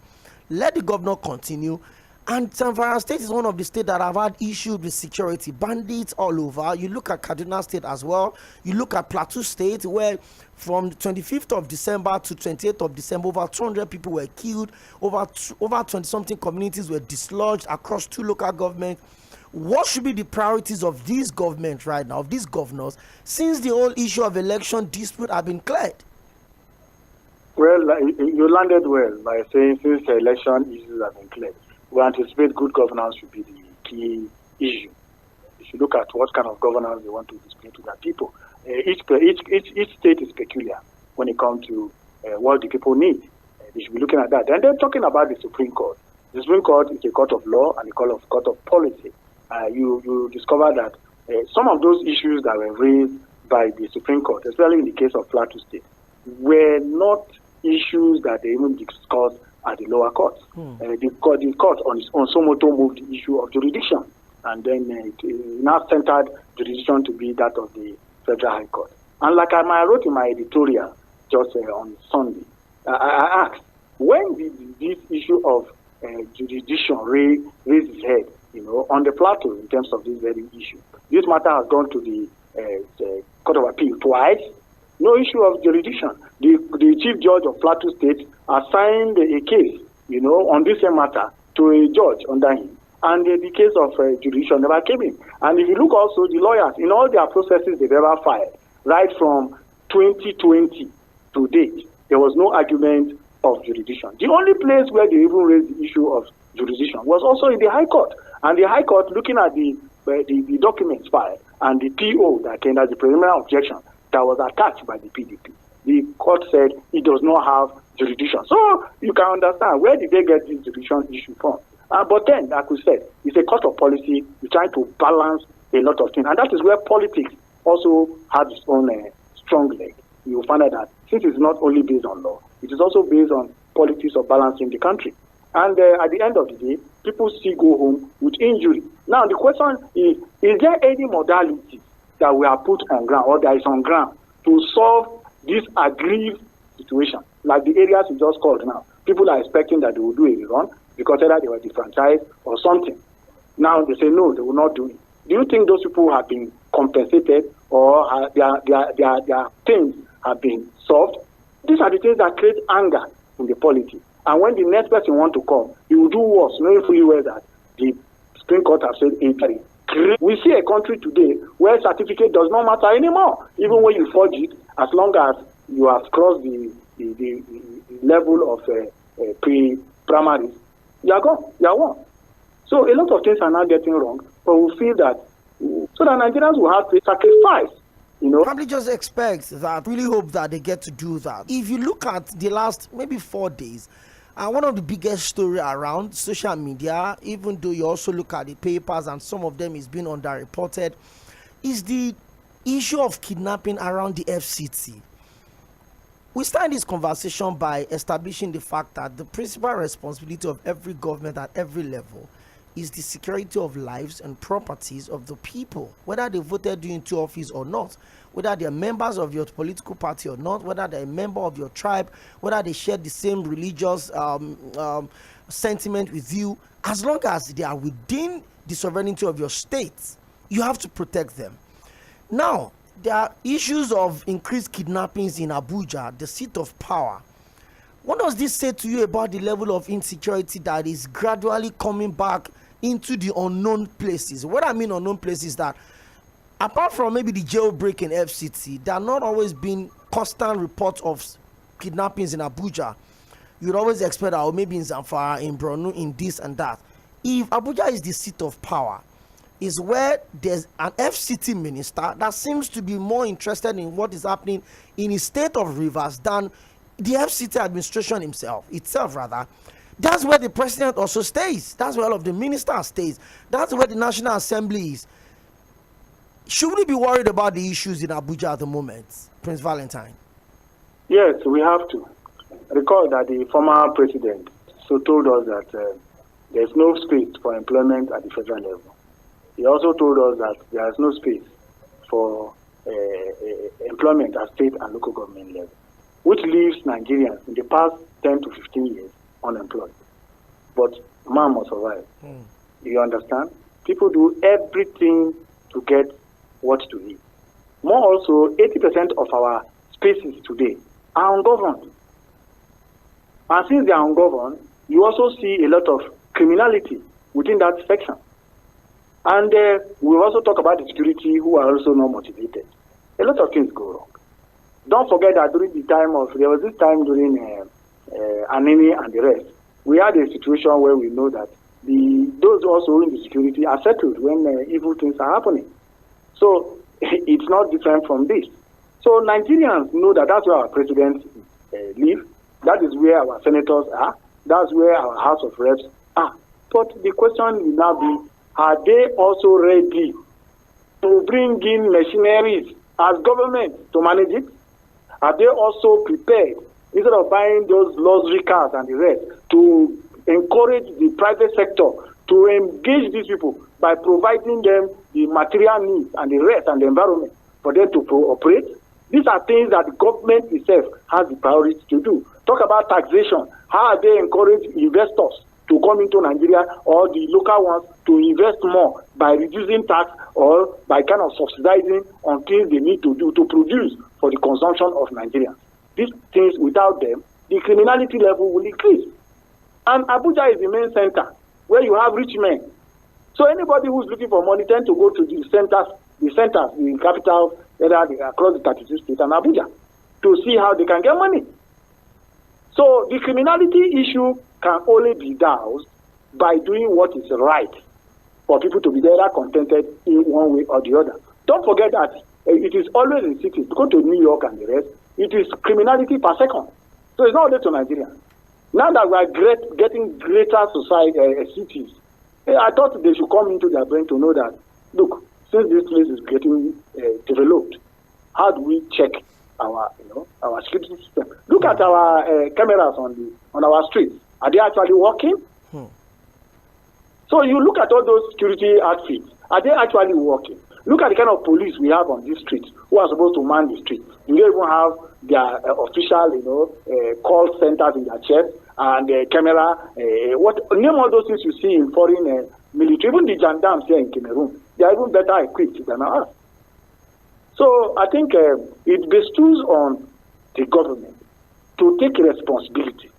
let the governor continue. And Zamfara State is one of the states that have had issues with security, bandits all over. You look at Kaduna State as well. You look at Plateau State, where from the 25th of December to 28th of December, over 200 people were killed, over 20-something communities were dislodged across 2 local governments. What should be the priorities of these governments right now, of these governors, since the whole issue of election dispute have been cleared? Well, you landed well by saying since the election issues have been cleared, we anticipate good governance should be the key issue. If you look at what kind of governance they want to display to their people, each state is peculiar when it comes to what the people need. They should be looking at that. And then talking about the Supreme Court. The Supreme Court is a court of law and a court of policy. You discover that some of those issues that were raised by the Supreme Court, especially in the case of Plateau State, were not issues that they even discussed at the lower courts. The court on its own somewhat moved the issue of jurisdiction, and then it now centered jurisdiction to be that of the Federal High Court. And like I wrote in my editorial just on Sunday, I asked, when did this issue of jurisdiction raise its head, on the plateau in terms of this very issue? This matter has gone to the Court of Appeal twice. No issue of jurisdiction. The Chief Judge of Plateau State assigned a case, on this same matter to a judge under him. And the case of jurisdiction never came in. And if you look also, the lawyers, in all their processes they've ever filed, right from 2020 to date, there was no argument of jurisdiction. The only place where they even raised the issue of jurisdiction was also in the High Court. And the High Court, looking at the documents filed and the PO that came as the preliminary objection that was attached by the PDP, the court said it does not have jurisdiction. So you can understand, where did they get this jurisdiction issue from? But then, like we said, it's a court of policy. You're trying to balance a lot of things. And that is where politics also has its own strong leg. You will find out that since it's not only based on law, it is also based on politics of balancing the country. And at the end of the day, people still go home with injury. Now, the question is there any modality that we have put on ground or that is on ground to solve this aggrieved situation? Like the areas you just called now, people are expecting that they will do a rerun because either they were defranchised or something. Now they say no, they will not do it. Do you think those people have been compensated or their things have been solved? These are the things that create anger in the polity. And when the next person wants to come, he will do worse, knowing fully well that the Supreme Court has said injury. We see a country today where certificate does not matter anymore, even when you forge it, as long as you have crossed the level of pre-primary, you are gone, you are won. So a lot of things are now getting wrong, but we feel that so that Nigerians will have to sacrifice. Probably just expect that, really hope that they get to do that. If you look at the last maybe 4 days, one of the biggest story around social media, even though you also look at the papers and some of them is being underreported, is the issue of kidnapping around the FCT. We start this conversation by establishing the fact that the principal responsibility of every government at every level is the security of lives and properties of the people, whether they voted you into office or not, whether they are members of your political party or not, whether they're a member of your tribe, whether they share the same religious sentiment with you. As long as they are within the sovereignty of your state, you have to protect them. Now, there are issues of increased kidnappings in Abuja, the seat of power. What does this say to you about the level of insecurity that is gradually coming back into the unknown places? What I mean unknown places, that apart from maybe the jailbreak in FCT, there are not always been constant reports of kidnappings in Abuja. You'd always expect that, or maybe in Zamfara, in Borno, in this and that. If Abuja is the seat of power, is where there's an FCT minister that seems to be more interested in what is happening in his state of Rivers than the FCT administration itself rather. That's where the president also stays. That's where all of the ministers stays. That's where the National Assembly is. Should we be worried about the issues in Abuja at the moment, Prince Valentine? Yes, we have to. Recall that the former president told us that there's no space for employment at the federal level. He also told us that there is no space for employment at state and local government level, which leaves Nigerians in the past 10 to 15 years unemployed. But man must survive. You understand? People do everything to get what to eat. More also, 80% of our spaces today are ungoverned. And since they are ungoverned, you also see a lot of criminality within that section. And we also talk about the security who are also not motivated. A lot of things go wrong. Don't forget that there was this time during Anini and the rest, we had a situation where we know that those also in the security are settled when evil things are happening. So it's not different from this. So Nigerians know that that's where our presidents live. That is where our senators are. That's where our House of Reps are. But the question will now be, are they also ready to bring in machineries as government to manage it? Are they also prepared, instead of buying those luxury cars and the rest, to encourage the private sector to engage these people by providing them the material needs and the rest and the environment for them to operate? These are things that the government itself has the priority to do. Talk about taxation. How are they encourage investors to come into Nigeria, or the local ones to invest more by reducing tax or by kind of subsidizing on things they need to do to produce for the consumption of Nigerians? These things, without them, the criminality level will increase. And Abuja is the main center where you have rich men So anybody who's looking for money tend to go to the centers, the capital, whether across the 32 states and Abuja, to see how they can get money. So the criminality issue can only be doused by doing what is right for people to be either contented in one way or the other. Don't forget that it is always in cities. Go to New York and the rest, it is criminality per second. So it's not only to Nigeria. Now that we are getting greater cities, I thought they should come into their brain to know that, look, since this place is getting developed, how do we check our security system? Look at our cameras on our streets. Are they actually working? So you look at all those security outfits. Are they actually working? Look at the kind of police we have on these streets who are supposed to man the street. Do they even have their official, call centers in their chest and camera? Name all those things you see in foreign military. Even the gendarmes here in Cameroon, they are even better equipped than us. So I think it bestows on the government to take responsibility.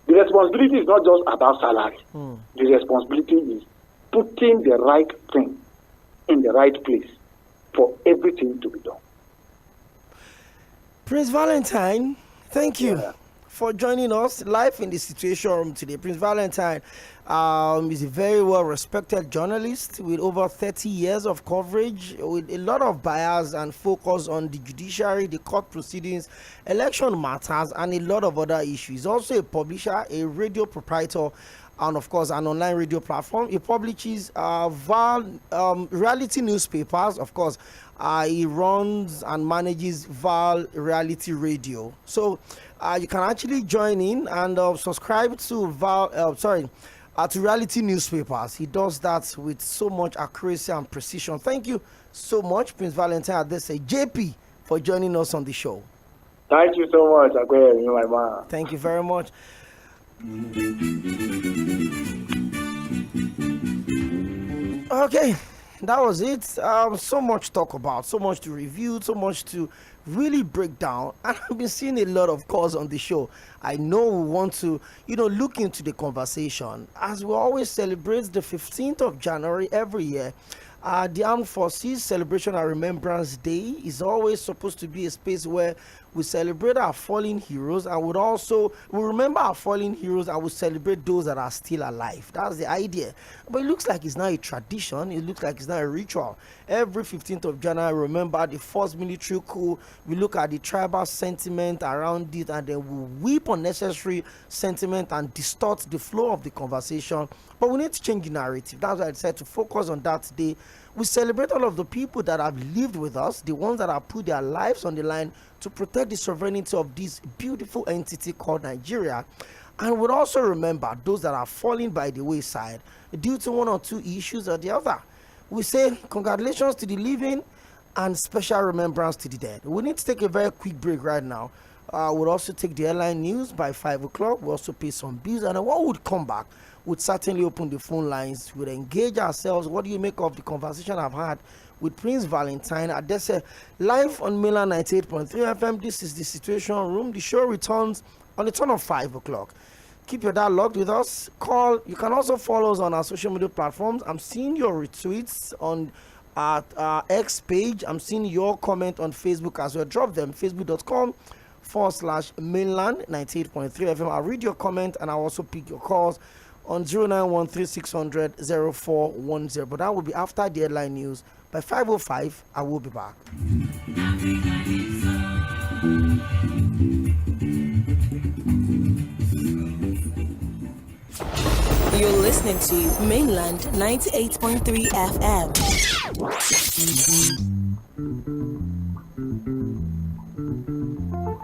The responsibility is not just about salary. The responsibility is putting the right thing in the right place for everything to be done. Prince Valentine, thank you for joining us live in the Situation Room today. Prince Valentine is a very well-respected journalist with over 30 years of coverage, with a lot of bias and focus on the judiciary, the court proceedings, election matters, and a lot of other issues. He's also a publisher, a radio proprietor, and of course an online radio platform. He publishes reality newspapers. Of course, he runs and manages Val Reality Radio. So you can actually join in and subscribe to to reality newspapers. He does that with so much accuracy and precision. Thank you so much, Prince Valentine Adese, JP, for joining us on the show. Thank you so much, my man. Thank you very much. Okay, that was it. So much to talk about, so much to review, so much to really break down. And I've been seeing a lot of calls on the show. I know we want to, look into the conversation. As we always celebrate the 15th of January every year, the Armed Forces Celebration and Remembrance Day is always supposed to be a space where we celebrate our fallen heroes, and we remember our fallen heroes and we celebrate those that are still alive. That's the idea. But it looks like it's not a tradition. It looks like it's not a ritual. Every 15th of January, remember the first military coup. We look at the tribal sentiment around it, and then we weep unnecessary sentiment and distort the flow of the conversation. But we need to change the narrative. That's why I decided to focus on that today. We celebrate all of the people that have lived with us, the ones that have put their lives on the line to protect the sovereignty of this beautiful entity called Nigeria. And we'll also remember those that are falling by the wayside due to one or two issues or the other. We say congratulations to the living and special remembrance to the dead. We need to take a very quick break right now. We'll also take the airline news by 5 o'clock. We'll also pay some bills, and then what would come back would certainly open the phone lines. We'll engage ourselves. What do you make of the conversation I've had with Prince Valentine Adese live on Mainland 98.3 FM? This is the Situation Room. The show returns on the turn of 5 o'clock. Keep your dial logged with us. Call. You can also follow us on our social media platforms. I'm seeing your retweets on our X page. I'm seeing your comment on Facebook as well. Drop them. Facebook.com/mainland 98.3 FM. I'll read your comment and I'll also pick your calls on 0913-600-0410. But that will be after the headline news. By 5:05, I will be back. You're listening to Mainland 98.3 FM.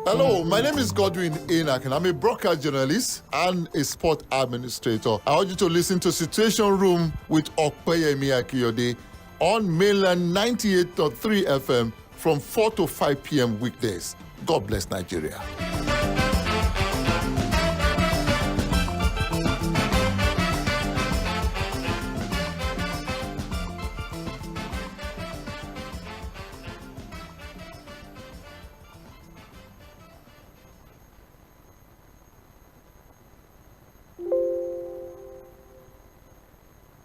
Hello, my name is Godwin Enoch, and I'm a broadcast journalist and a sport administrator. I want you to listen to Situation Room with OPEYEMI AKINYODE on Mainland 98.3 FM from 4 to 5 p.m. weekdays. God bless Nigeria.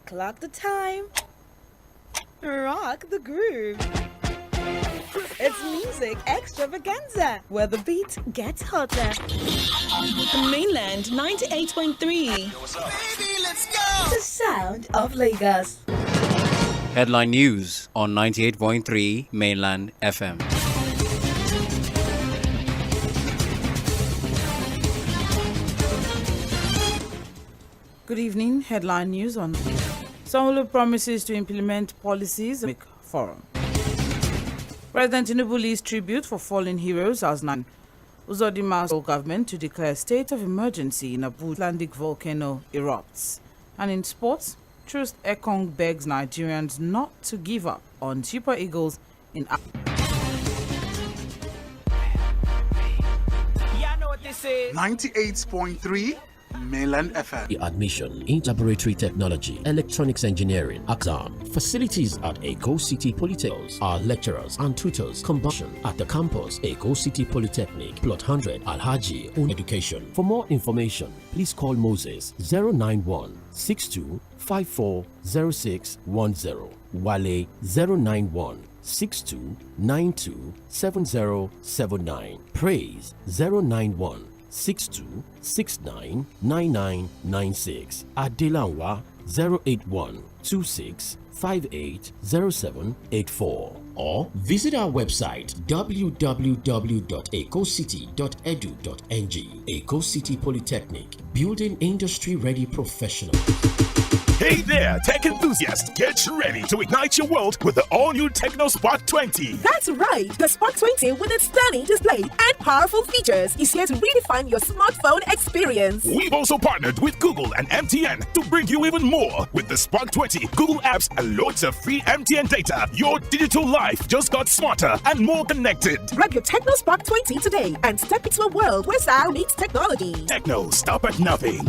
Clock the time. Rock the groove. It's music extravaganza, where the beat gets hotter. Mainland 98.3. Baby, let's go. The sound of Lagos. Headline news on 98.3 Mainland FM. Good evening. Headline news on Sanwo-Olu promises to implement policies. Forum. President Tinubu leads tribute for fallen heroes as Uzodima's government to declare state of emergency in Abuja. Icelandic volcano erupts. And in sports, Trust Ekong begs Nigerians not to give up on Super Eagles in. You know what this is? 98.3 Mainland FM. Admission into laboratory technology, electronics engineering, exam facilities at Eko City Polytechnics. Our lecturers and tutors combustion at the campus Eko City Polytechnic, Plot 100, Alhaji Own Education. For more information, please call Moses 091 62 540610, Wale 091 62 92 7079, Praise 091 62 69 9996, Adelanwa 081 26 58 0784, or visit our website www.ecocity.edu.ng. Eco City Polytechnic, building industry ready professionals. Hey there, tech enthusiasts! Get ready to ignite your world with the all-new Tecno Spark 20. That's right! The Spark 20 with its stunning display and powerful features is here to redefine your smartphone experience. We've also partnered with Google and MTN to bring you even more with the Spark 20, Google apps, and loads of free MTN data. Your digital life just got smarter and more connected. Grab your Tecno Spark 20 today and step into a world where style meets technology. Tecno, stop at nothing.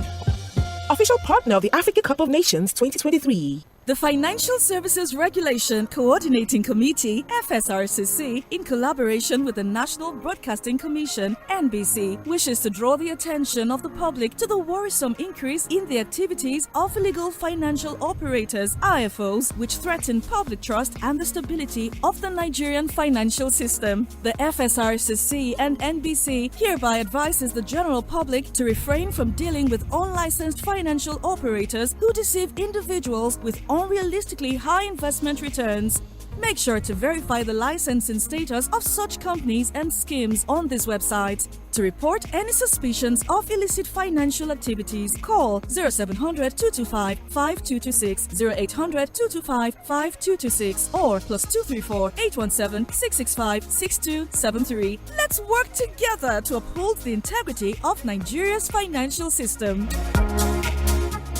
Official partner of the Africa Cup of Nations 2023. The Financial Services Regulation Coordinating Committee, FSRCC, in collaboration with the National Broadcasting Commission, NBC, wishes to draw the attention of the public to the worrisome increase in the activities of illegal financial operators, IFOs, which threaten public trust and the stability of the Nigerian financial system. The FSRCC and NBC hereby advises the general public to refrain from dealing with unlicensed financial operators who deceive individuals with unrealistically high investment returns. Make sure to verify the licensing status of such companies and schemes on this website. To report any suspicions of illicit financial activities, call 0700 225 5226, 0800 225 5226, or +234 817 665 6273. Let's work together to uphold the integrity of Nigeria's financial system.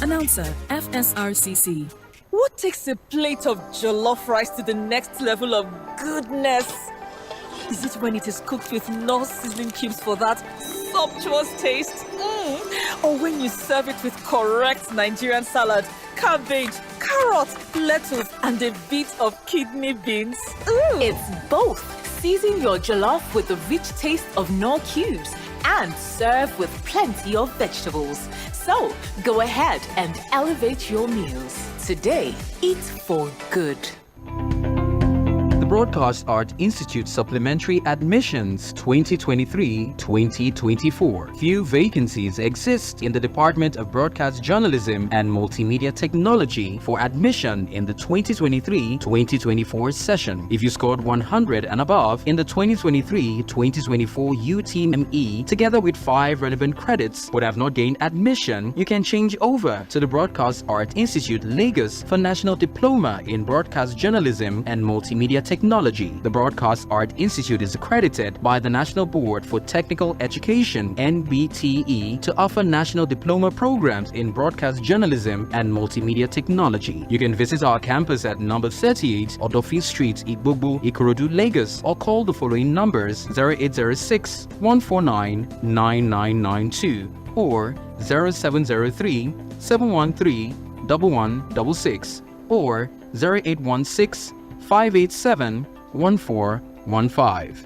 Announcer, FSRCC. What takes a plate of jollof rice to the next level of goodness? Is it when it is cooked with no seasoning cubes for that sumptuous taste? Or when you serve it with correct Nigerian salad, cabbage, carrot, lettuce, and a bit of kidney beans? It's both. Season your jollof with the rich taste of Knorr cubes and serve with plenty of vegetables. So, go ahead and elevate your meals. Today, eat for good. The Broadcast Art Institute Supplementary Admissions 2023-2024. Few vacancies exist in the Department of Broadcast Journalism and Multimedia Technology for admission in the 2023-2024 session. If you scored 100 and above in the 2023-2024 UTME, together with 5 relevant credits, but have not gained admission, you can change over to the Broadcast Art Institute Lagos for National Diploma in Broadcast Journalism and Multimedia Technology. The Broadcast Art Institute is accredited by the National Board for Technical Education (NBTE) to offer national diploma programs in broadcast journalism and multimedia technology. You can visit our campus at number 38 Odofin Street, Igbogbo, Ikorodu, Lagos, or call the following numbers: 0806 149 9992 or 0703 713 1166 or 0816 587-1415.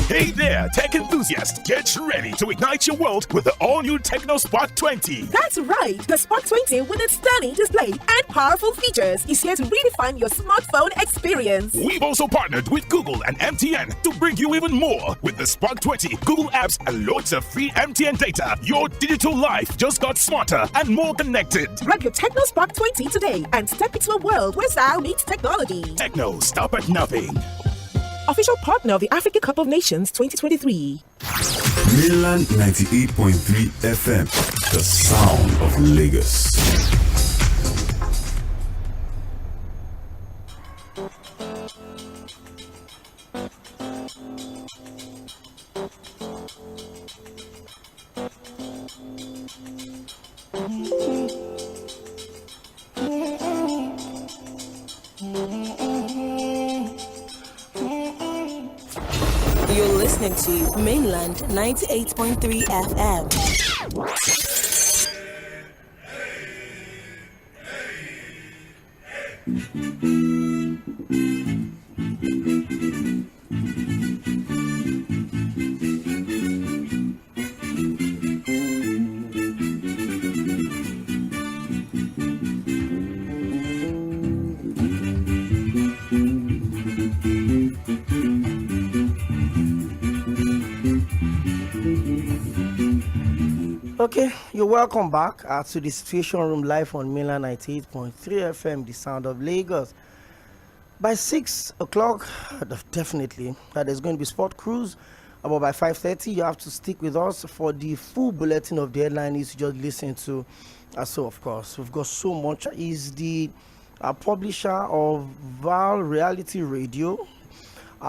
Hey there, tech enthusiasts. Get ready to ignite your world with the all-new Tecno Spark 20. That's right. The Spark 20 with its stunning display and powerful features is here to redefine your smartphone experience. We've also partnered with Google and MTN to bring you even more. With the Spark 20, Google apps and loads of free MTN data, your digital life just got smarter and more connected. Grab your Tecno Spark 20 today and step into a world where style meets technology. Tecno, stop at nothing. Official partner of the Africa Cup of Nations 2023. Mainland 98.3 FM, the sound of Lagos. You're listening to Mainland 98.3 FM. Okay, you're welcome back to the Situation Room live on Mainland 98.3 FM, the sound of Lagos. By 6 o'clock, definitely, there's going to be Sport Cruise. But by 5:30, you have to stick with us for the full bulletin of the headline news you just listen to. So, of course, we've got so much. Is the publisher of Val Reality Radio.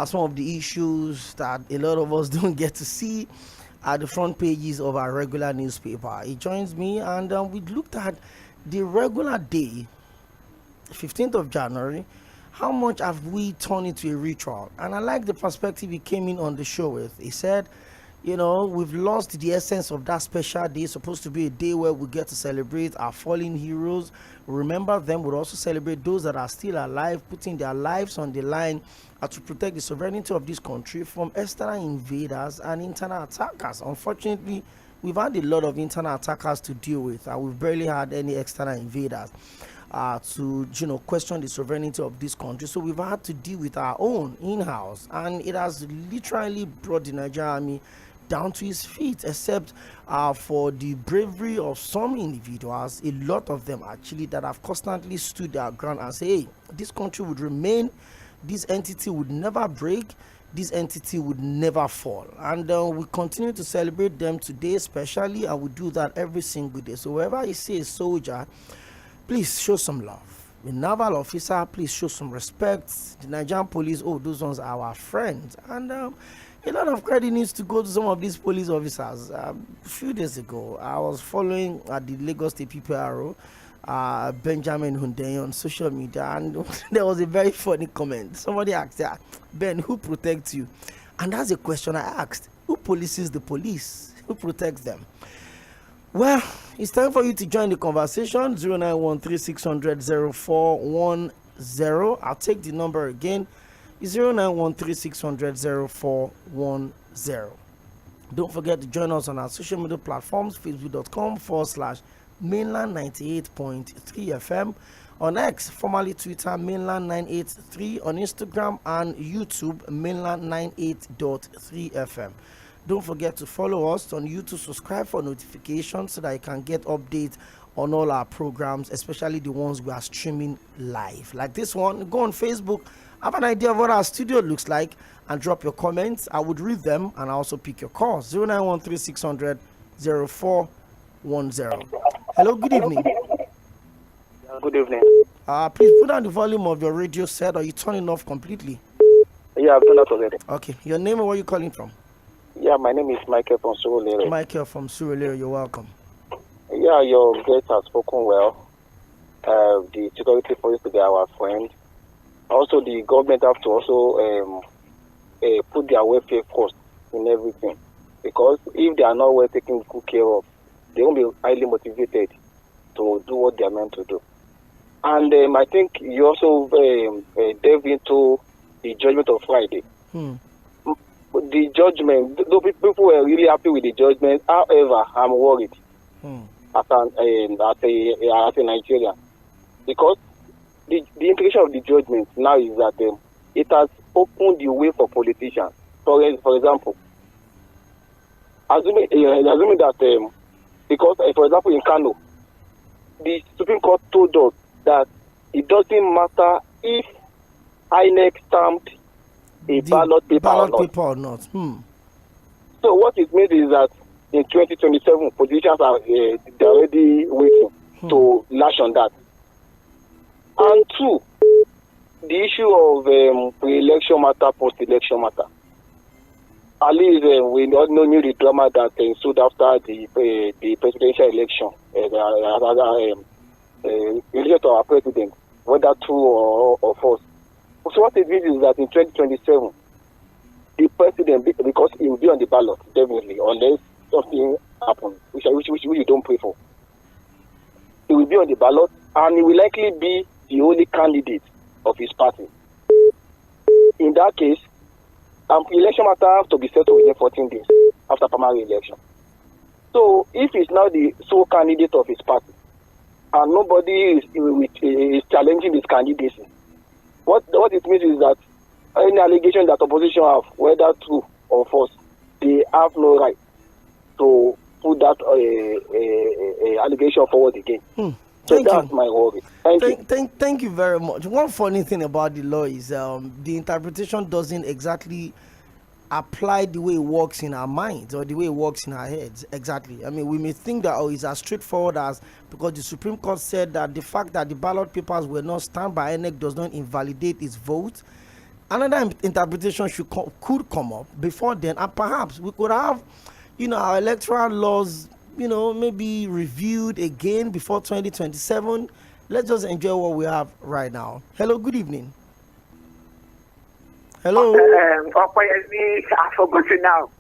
Some of the issues that a lot of us don't get to see at the front pages of our regular newspaper. He joins me, and we looked at the regular day, 15th of January. How much have we turned into a ritual? And I like the perspective he came in on the show with. He said, you know, we've lost the essence of that special day. It's supposed to be a day where we get to celebrate our fallen heroes, remember them. We'll also celebrate those that are still alive, putting their lives on the line to protect the sovereignty of this country from external invaders and internal attackers. Unfortunately, we've had a lot of internal attackers to deal with, and we've barely had any external invaders to, you know, question the sovereignty of this country. So we've had to deal with our own in-house, and it has literally brought the Nigerian army down to his feet, except for the bravery of some individuals, a lot of them actually, that have constantly stood their ground and say, hey, this country would remain, this entity would never break, this entity would never fall. And we continue to celebrate them today especially, and we do that every single day. So wherever you see a soldier, please show some love. A naval officer, please show some respect. The Nigerian police, oh, those ones are our friends. And a lot of credit needs to go to some of these police officers. A few days ago, I was following the Lagos State PPRO, Benjamin Hundeyin, on social media, and there was a very funny comment. Somebody asked, Ben, who protects you? And that's a question I asked. Who polices the police? Who protects them? Well, it's time for you to join the conversation. 0913-600-0410. I'll take the number again. 0913-600-0410. Don't forget to join us on our social media platforms, facebook.com/mainland 98.3 FM, on X, formerly Twitter, mainland 983, on Instagram and YouTube, mainland 98.3 FM. Don't forget to follow us on YouTube, subscribe for notifications so that you can get updates on all our programs, especially the ones we are streaming live. Like this one, go on Facebook, have an idea of what our studio looks like, and drop your comments. I would read them and I also pick your calls. 0913-600-0410. Hello, good evening. Good evening. Please put down the volume of your radio set, or you turn it off completely. Yeah, I've done that already. Okay, your name and where are you calling from? Yeah, my name is Michael from Surulere. Michael from Surulere, you're welcome. Yeah, your guest has spoken well. The security force to be our friend. Also, the government have to also put their welfare first in everything. Because if they are not well taken good care of, they won't be highly motivated to do what they are meant to do. And I think you also delve into the judgment of Friday. the judgment, though people were really happy with the judgment, however, I'm worried as a Nigerian. Because the implication of the judgment now is that it has opened the way for politicians. For example, assuming that, because, for example, in Kano, the Supreme Court told us that it doesn't matter if INEC stamped a ballot paper or not. So what it means is that in 2027, politicians are they're already waiting to lash on that. And two, the issue of pre-election matter, post-election matter. At least we all knew the drama that ensued after the presidential election, related to our president, whether true or false. So what it means is that in 2027, the president, because he will be on the ballot, definitely, unless something happens, which we don't pray for. He will be on the ballot, and he will likely be the only candidate of his party. In that case, election matter have to be settled within 14 days after primary election. So if he's now the sole candidate of his party, and nobody is challenging his candidacy, what it means is that any allegation that opposition have, whether true or false, they have no right to put that allegation forward again. So that's my worry. Thank you very much. One funny thing about the law is the interpretation doesn't exactly apply the way it works in our minds or the way it works in our heads. Exactly. I mean, we may think that it's as straightforward as, because the Supreme Court said that the fact that the ballot papers were not stamped by INEC does not invalidate its vote. Another interpretation could come up before then, and perhaps we could have, our electoral laws, maybe reviewed again before 2027. Let's just enjoy what we have right now. Hello, good evening. Hello. I forgot you now.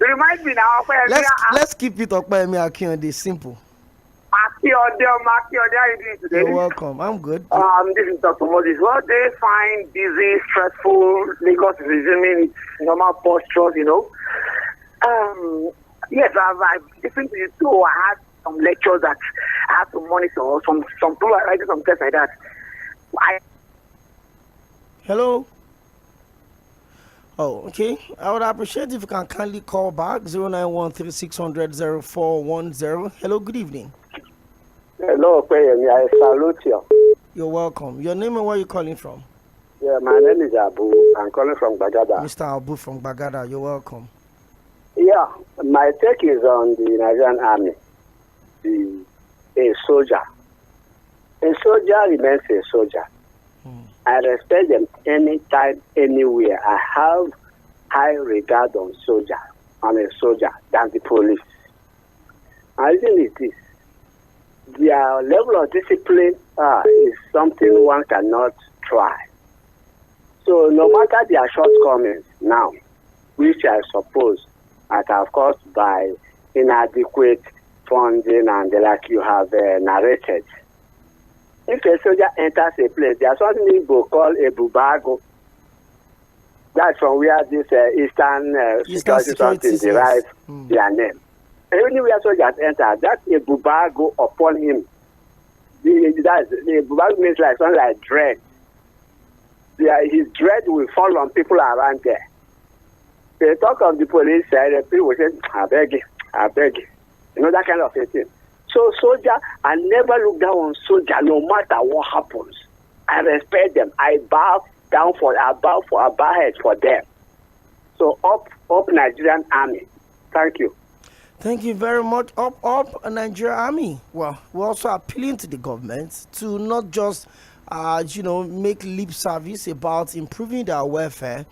Remind me now. Let's keep it OPEYEMI AKINYODE simple. How are you doing today? You're welcome. I'm good. This is Dr. Moses. Well, they find busy, stressful. Lagos is resuming its normal postures, Yes, I've listened to you too. I had some lectures that I had to monitor. Some people are writing some tests like that. Hello. Oh, okay. I would appreciate if you can kindly call back 09136000410. Hello, good evening. Hello, OPEYEMI. I salute you. You're welcome. Your name and where you calling from? Yeah, my name is Abu. I'm calling from Bagada. Mr. Abu from Bagada. You're welcome. Yeah, my take is on the Nigerian army. A soldier. A soldier remains a soldier. I respect them anytime, anywhere. I have high regard on a soldier than the police. I think it is. Their level of discipline is something one cannot try. So no matter their shortcomings now, which I suppose are of course by inadequate funding and like you have narrated, if a soldier enters a place, there's something people call a bubago. That's from where this Eastern security something derives their name. Anywhere soldiers enter, that's a bubago upon him. The bubago means like something like dread. His dread will fall on people around there. They talk of the police side, people will say, I beg you. That kind of a thing. So soldier, I never look down on soldier no matter what happens. I respect them. I bow head for them. So up Nigerian army. Thank you. Thank you very much. Up Nigerian army. Well, we're also appealing to the government to not just make lip service about improving their welfare.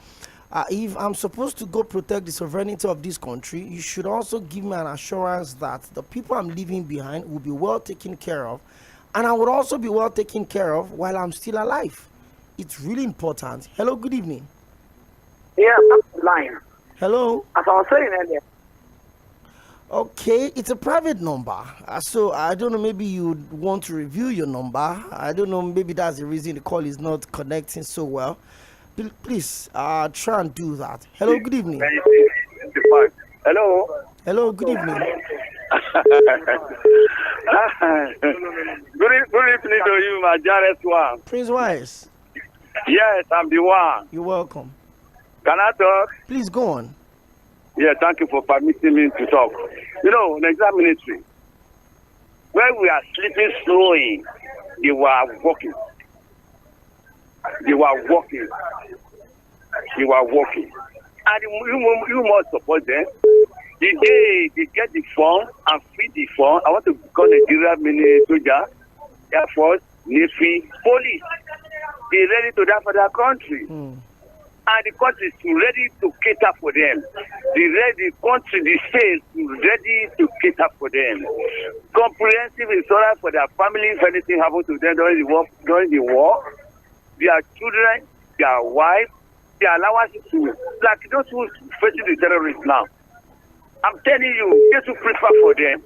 If I'm supposed to go protect the sovereignty of this country, you should also give me an assurance that the people I'm leaving behind will be well taken care of, and I would also be well taken care of while I'm still alive. It's really important. Hello, good evening. Yeah, that's the line. Hello. As I was saying earlier. Okay, it's a private number. So I don't know, maybe you want to review your number. I don't know, maybe that's the reason the call is not connecting so well. Please try and do that. Hello, good evening. Hello. Hello, good evening. Good evening to you, my dearest one. Prince Wise. Yes, I'm the one. You're welcome. Can I talk? Please go on. Yeah, thank you for permitting me to talk. You know, Nigerian military, when we are sleeping slowly, they were working. They were working. They were working. And you must support them. The day they get the phone and feed the phone, I want to become a Nigerian mini soldier, Air Force, Navy, police. They're ready to die for their country. And the country is ready to cater for them. The country, the state is ready to cater for them. Comprehensive insurance for their family if anything happens to them during the war. Their children, their wives, their allowances to, like those who are facing the terrorists now. I'm telling you, this will prefer for them.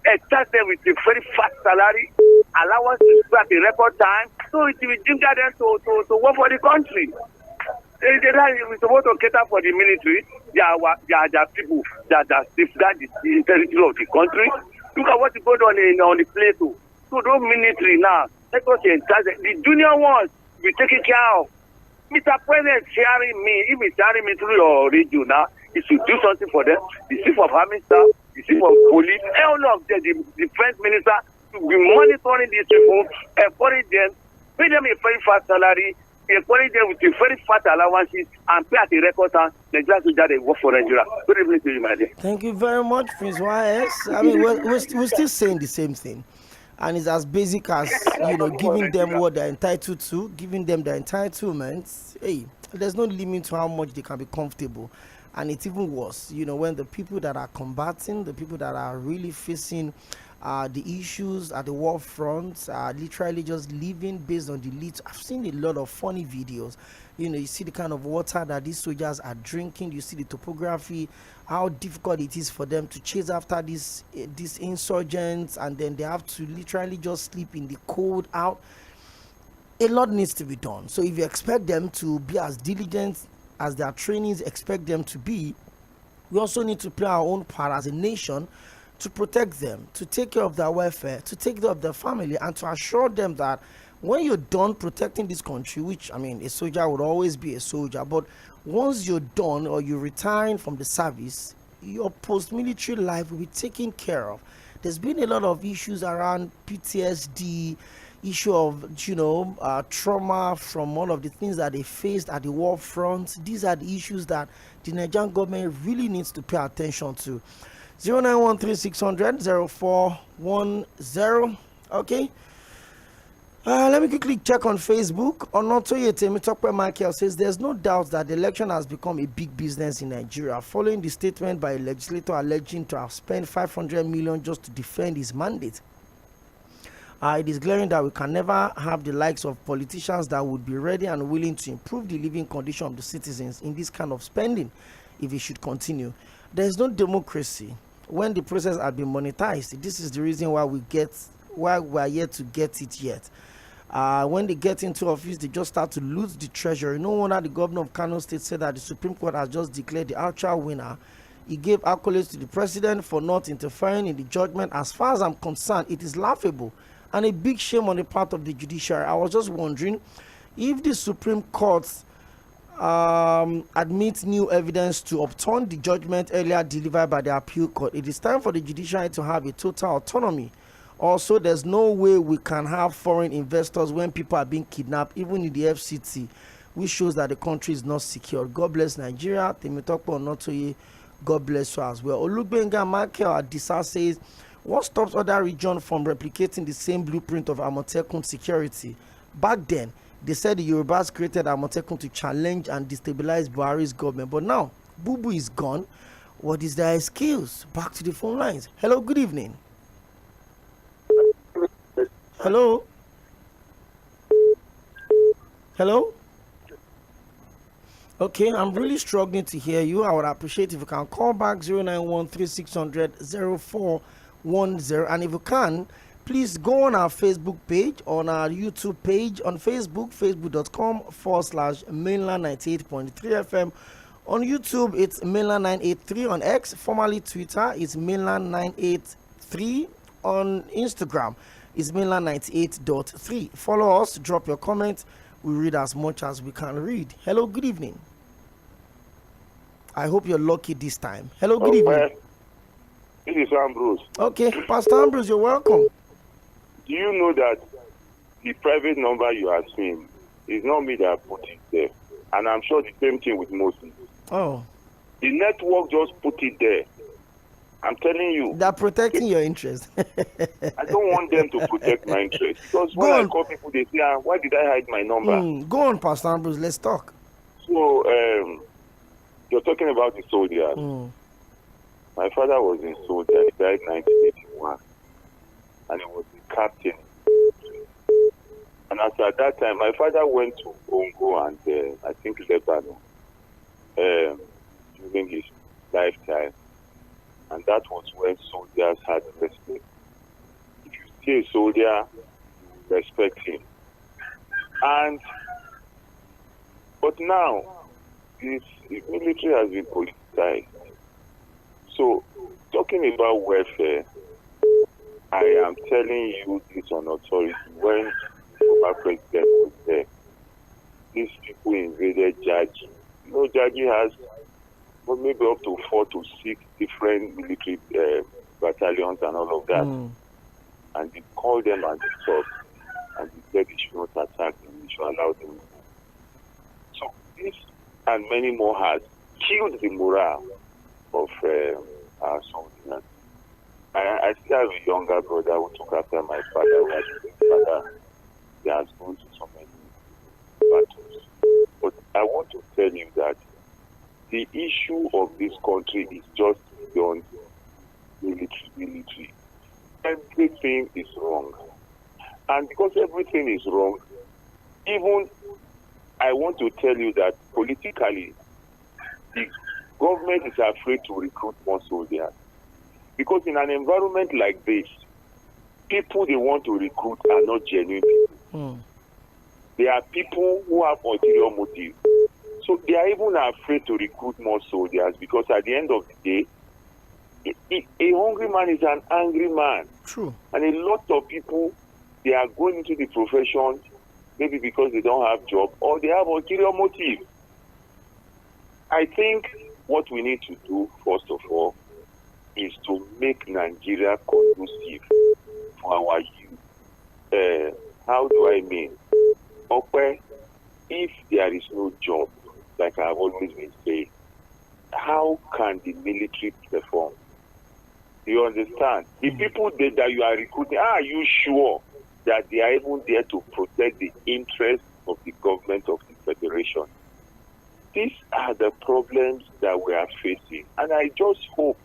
And tax them with a very fast salary, allowance to start in record time, so it will ginger them to work for the country. We're supposed to cater for the military. They are people that safeguard the territory of the country. Look at what is going on the plateau. So those military now, let us entice the junior ones be taken care of. Mr. President sharing me, if he's sharing me through your radio now, he should do something for them. The chief of army staff, the chief of police, all of them, the defense minister, to be monitoring these people, encourage them, pay them a very fast salary, encourage them with a very fast allowances, and pay at the record time. Nigeria soldiers they work for Nigeria. Good evening to you, my dear. Thank you very much, Prince Y.S. I mean, we're still saying the same thing. And it's as basic as, giving them what they're entitled to, giving them their entitlements. Hey, there's no limit to how much they can be comfortable. And it's even worse, when the people that are combating, the people that are really facing the issues at the war front are literally just living based on the little. I've seen a lot of funny videos. You see the kind of water that these soldiers are drinking. You see the topography, how difficult it is for them to chase after these insurgents, and then they have to literally just sleep in the cold out. A lot needs to be done. So if you expect them to be as diligent as their trainees expect them to be, we also need to play our own part as a nation to protect them, to take care of their welfare, to take care of their family, and to assure them that when you're done protecting this country, which, I mean, a soldier would always be a soldier, but once you're done or you're retiring from the service, your post-military life will be taken care of. There's been a lot of issues around PTSD, issue of, trauma from all of the things that they faced at the war front. These are the issues that the Nigerian government really needs to pay attention to. 0913-600-0410. Okay. Let me quickly check on Facebook. Tᴜɪ̀ᴛᴛᴇʀ Michael says there's no doubt that the election has become a big business in Nigeria, following the statement by a legislator alleging to have spent 500 million just to defend his mandate. It is glaring that we can never have the likes of politicians that would be ready and willing to improve the living condition of the citizens in this kind of spending if it should continue. There is no democracy when the process has been monetized. This is the reason why we are yet to get it yet. When they get into office, they just start to lose the treasury. No wonder the governor of Kano State said that the Supreme Court has just declared the actual winner. He gave accolades to the president for not interfering in the judgment. As far as I'm concerned, it is laughable and a big shame on the part of the judiciary. I was just wondering if the Supreme Court admits new evidence to upturn the judgment earlier delivered by the appeal court. It is time for the judiciary to have a total autonomy. Also, there's no way we can have foreign investors when people are being kidnapped, even in the FCT, which shows that the country is not secure. God bless Nigeria. Tᴜɪ̀ᴛᴛᴇʀ, God bless you as well. Olugbenga Michael Adisa says, what stops other regions from replicating the same blueprint of Amotekun security? Back then, they said the Yorubas created Amotekun to challenge and destabilize Buhari's government. But now, Bubu is gone. What is their excuse? Back to the phone lines. Hello, good evening. Hello? Hello? Okay, I'm really struggling to hear you. I would appreciate if you can call back 091-3600-0410. And if you can, please go on our Facebook page, on our YouTube page, on Facebook, facebook.com/mainland 98.3 FM. On YouTube, it's mainland 983. On X, formerly Twitter, it's mainland 983. On Instagram, it's mainland 98.3. Follow us, drop your comments. We read as much as we can read. Hello, good evening. I hope you're lucky this time. Hello, good evening. This is Ambrose. Okay, Pastor Ambrose, you're welcome. Do you know that the private number you are seeing is not me that put it there? And I'm sure the same thing with Moses. Oh. The network just put it there. I'm telling you. They're protecting your interest. I don't want them to protect my interest. Because when I call people, they say, why did I hide my number? Go on, Pastor Ambrose, let's talk. So, you're talking about the soldiers. My father was in soldier. He died in 1981. And he was the captain. And after that time, my father went to Congo and I think Lebanon during his lifetime. And that was when soldiers had respect. If you see a soldier, you respect him. But now, the military has been politicized. So, talking about welfare, I am telling you this on authority. When the president was there, these people invaded Jaji. You know, Jaji has maybe up to 4 to 6 different military battalions and all of that. And they called them and they talked. And they said they should not attack them, they should allow them. So this and many more has killed the morale of our soldiers. I still have a younger brother who took after my father. He has gone to so many battles. But I want to tell you that the issue of this country is just beyond military. Everything is wrong. And because everything is wrong, even I want to tell you that politically, the government is afraid to recruit more soldiers. Because in an environment like this, people they want to recruit are not genuine people. They are people who have ulterior motives. So they are even afraid to recruit more soldiers because at the end of the day, a hungry man is an angry man. True. And a lot of people, they are going into the profession maybe because they don't have job or they have ulterior motives. I think what we need to do, first of all, is to make Nigeria conducive for our youth. How do I mean? Okay, if there is no job, like I have always been saying, how can the military perform? Do you understand? The people that you are recruiting, are you sure that they are even there to protect the interests of the government of the federation? These are the problems that we are facing. And I just hope,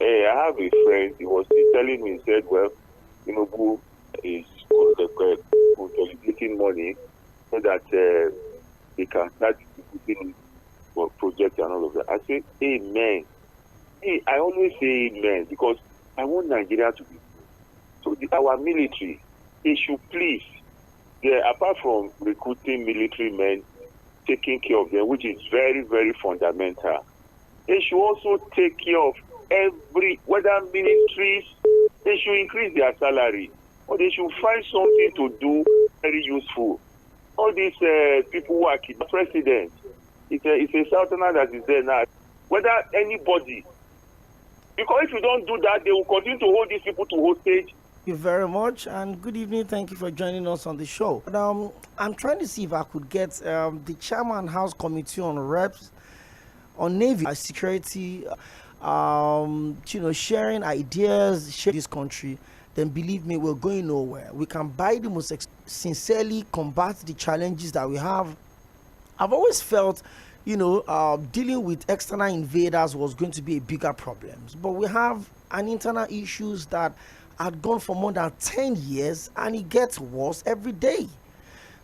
I have a friend, he was telling me, he said, well, who is consolidating money so that they can start distributing for projects and all of that. I say, amen. Hey, I always say amen because I want Nigeria to be good. So our military, they should please, apart from recruiting military men, taking care of them, which is very, very fundamental, they should also take care of whether ministries, they should increase their salary or they should find something to do very useful. All these people who are the president, it's a southerner that is there now. Whether anybody, because if you don't do that, they will continue to hold these people to hostage. Thank you very much, and good evening. Thank you for joining us on the show. I'm trying to see if I could get the chairman House Committee on Reps on Navy security, sharing ideas, share this country. Then believe me, we're going nowhere. We can by the most sincerely combat the challenges that we have. I've always felt, dealing with external invaders was going to be a bigger problem. But we have an internal issues that had gone for more than 10 years and it gets worse every day.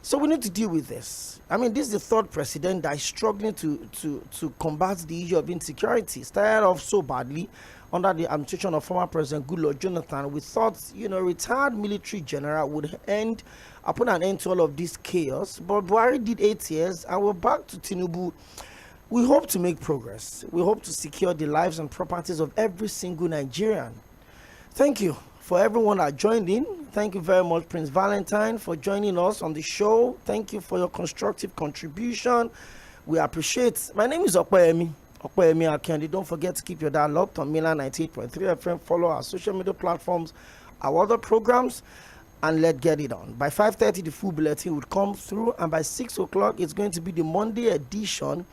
So we need to deal with this. I mean, this is the third president that is struggling to combat the issue of insecurity. Started off so badly under the administration of former President Goodluck Jonathan. We thought, retired military general would put an end to all of this chaos. But Buhari did 8 years, and we're back to Tinubu. We hope to make progress. We hope to secure the lives and properties of every single Nigerian. Thank you for everyone that joined in. Thank you very much, Prince Valentine, for joining us on the show. Thank you for your constructive contribution. We appreciate. My name is OPEYEMI AKINYODE. Don't forget to keep your dial locked on Mainland 98.3 FM. Follow our social media platforms, our other programs, and let's get it on. By 5:30, the full bulletin would come through, and by 6 o'clock, it's going to be the Monday edition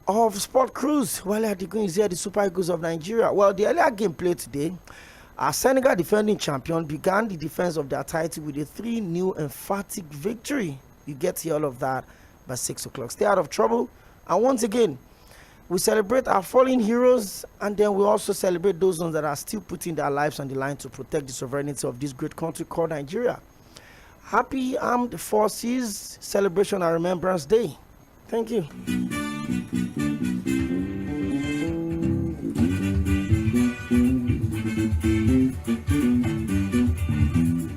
of Sport Cruise. Well, the Queens here, the Super Eagles of Nigeria. Well, the earlier game played today, our Senegal defending champion began the defense of their title with a 3-0 emphatic victory. You get to hear all of that by 6 o'clock. Stay out of trouble. And once again, we celebrate our fallen heroes, and then we also celebrate those ones that are still putting their lives on the line to protect the sovereignty of this great country called Nigeria. Happy Armed Forces Celebration and Remembrance Day. Thank you.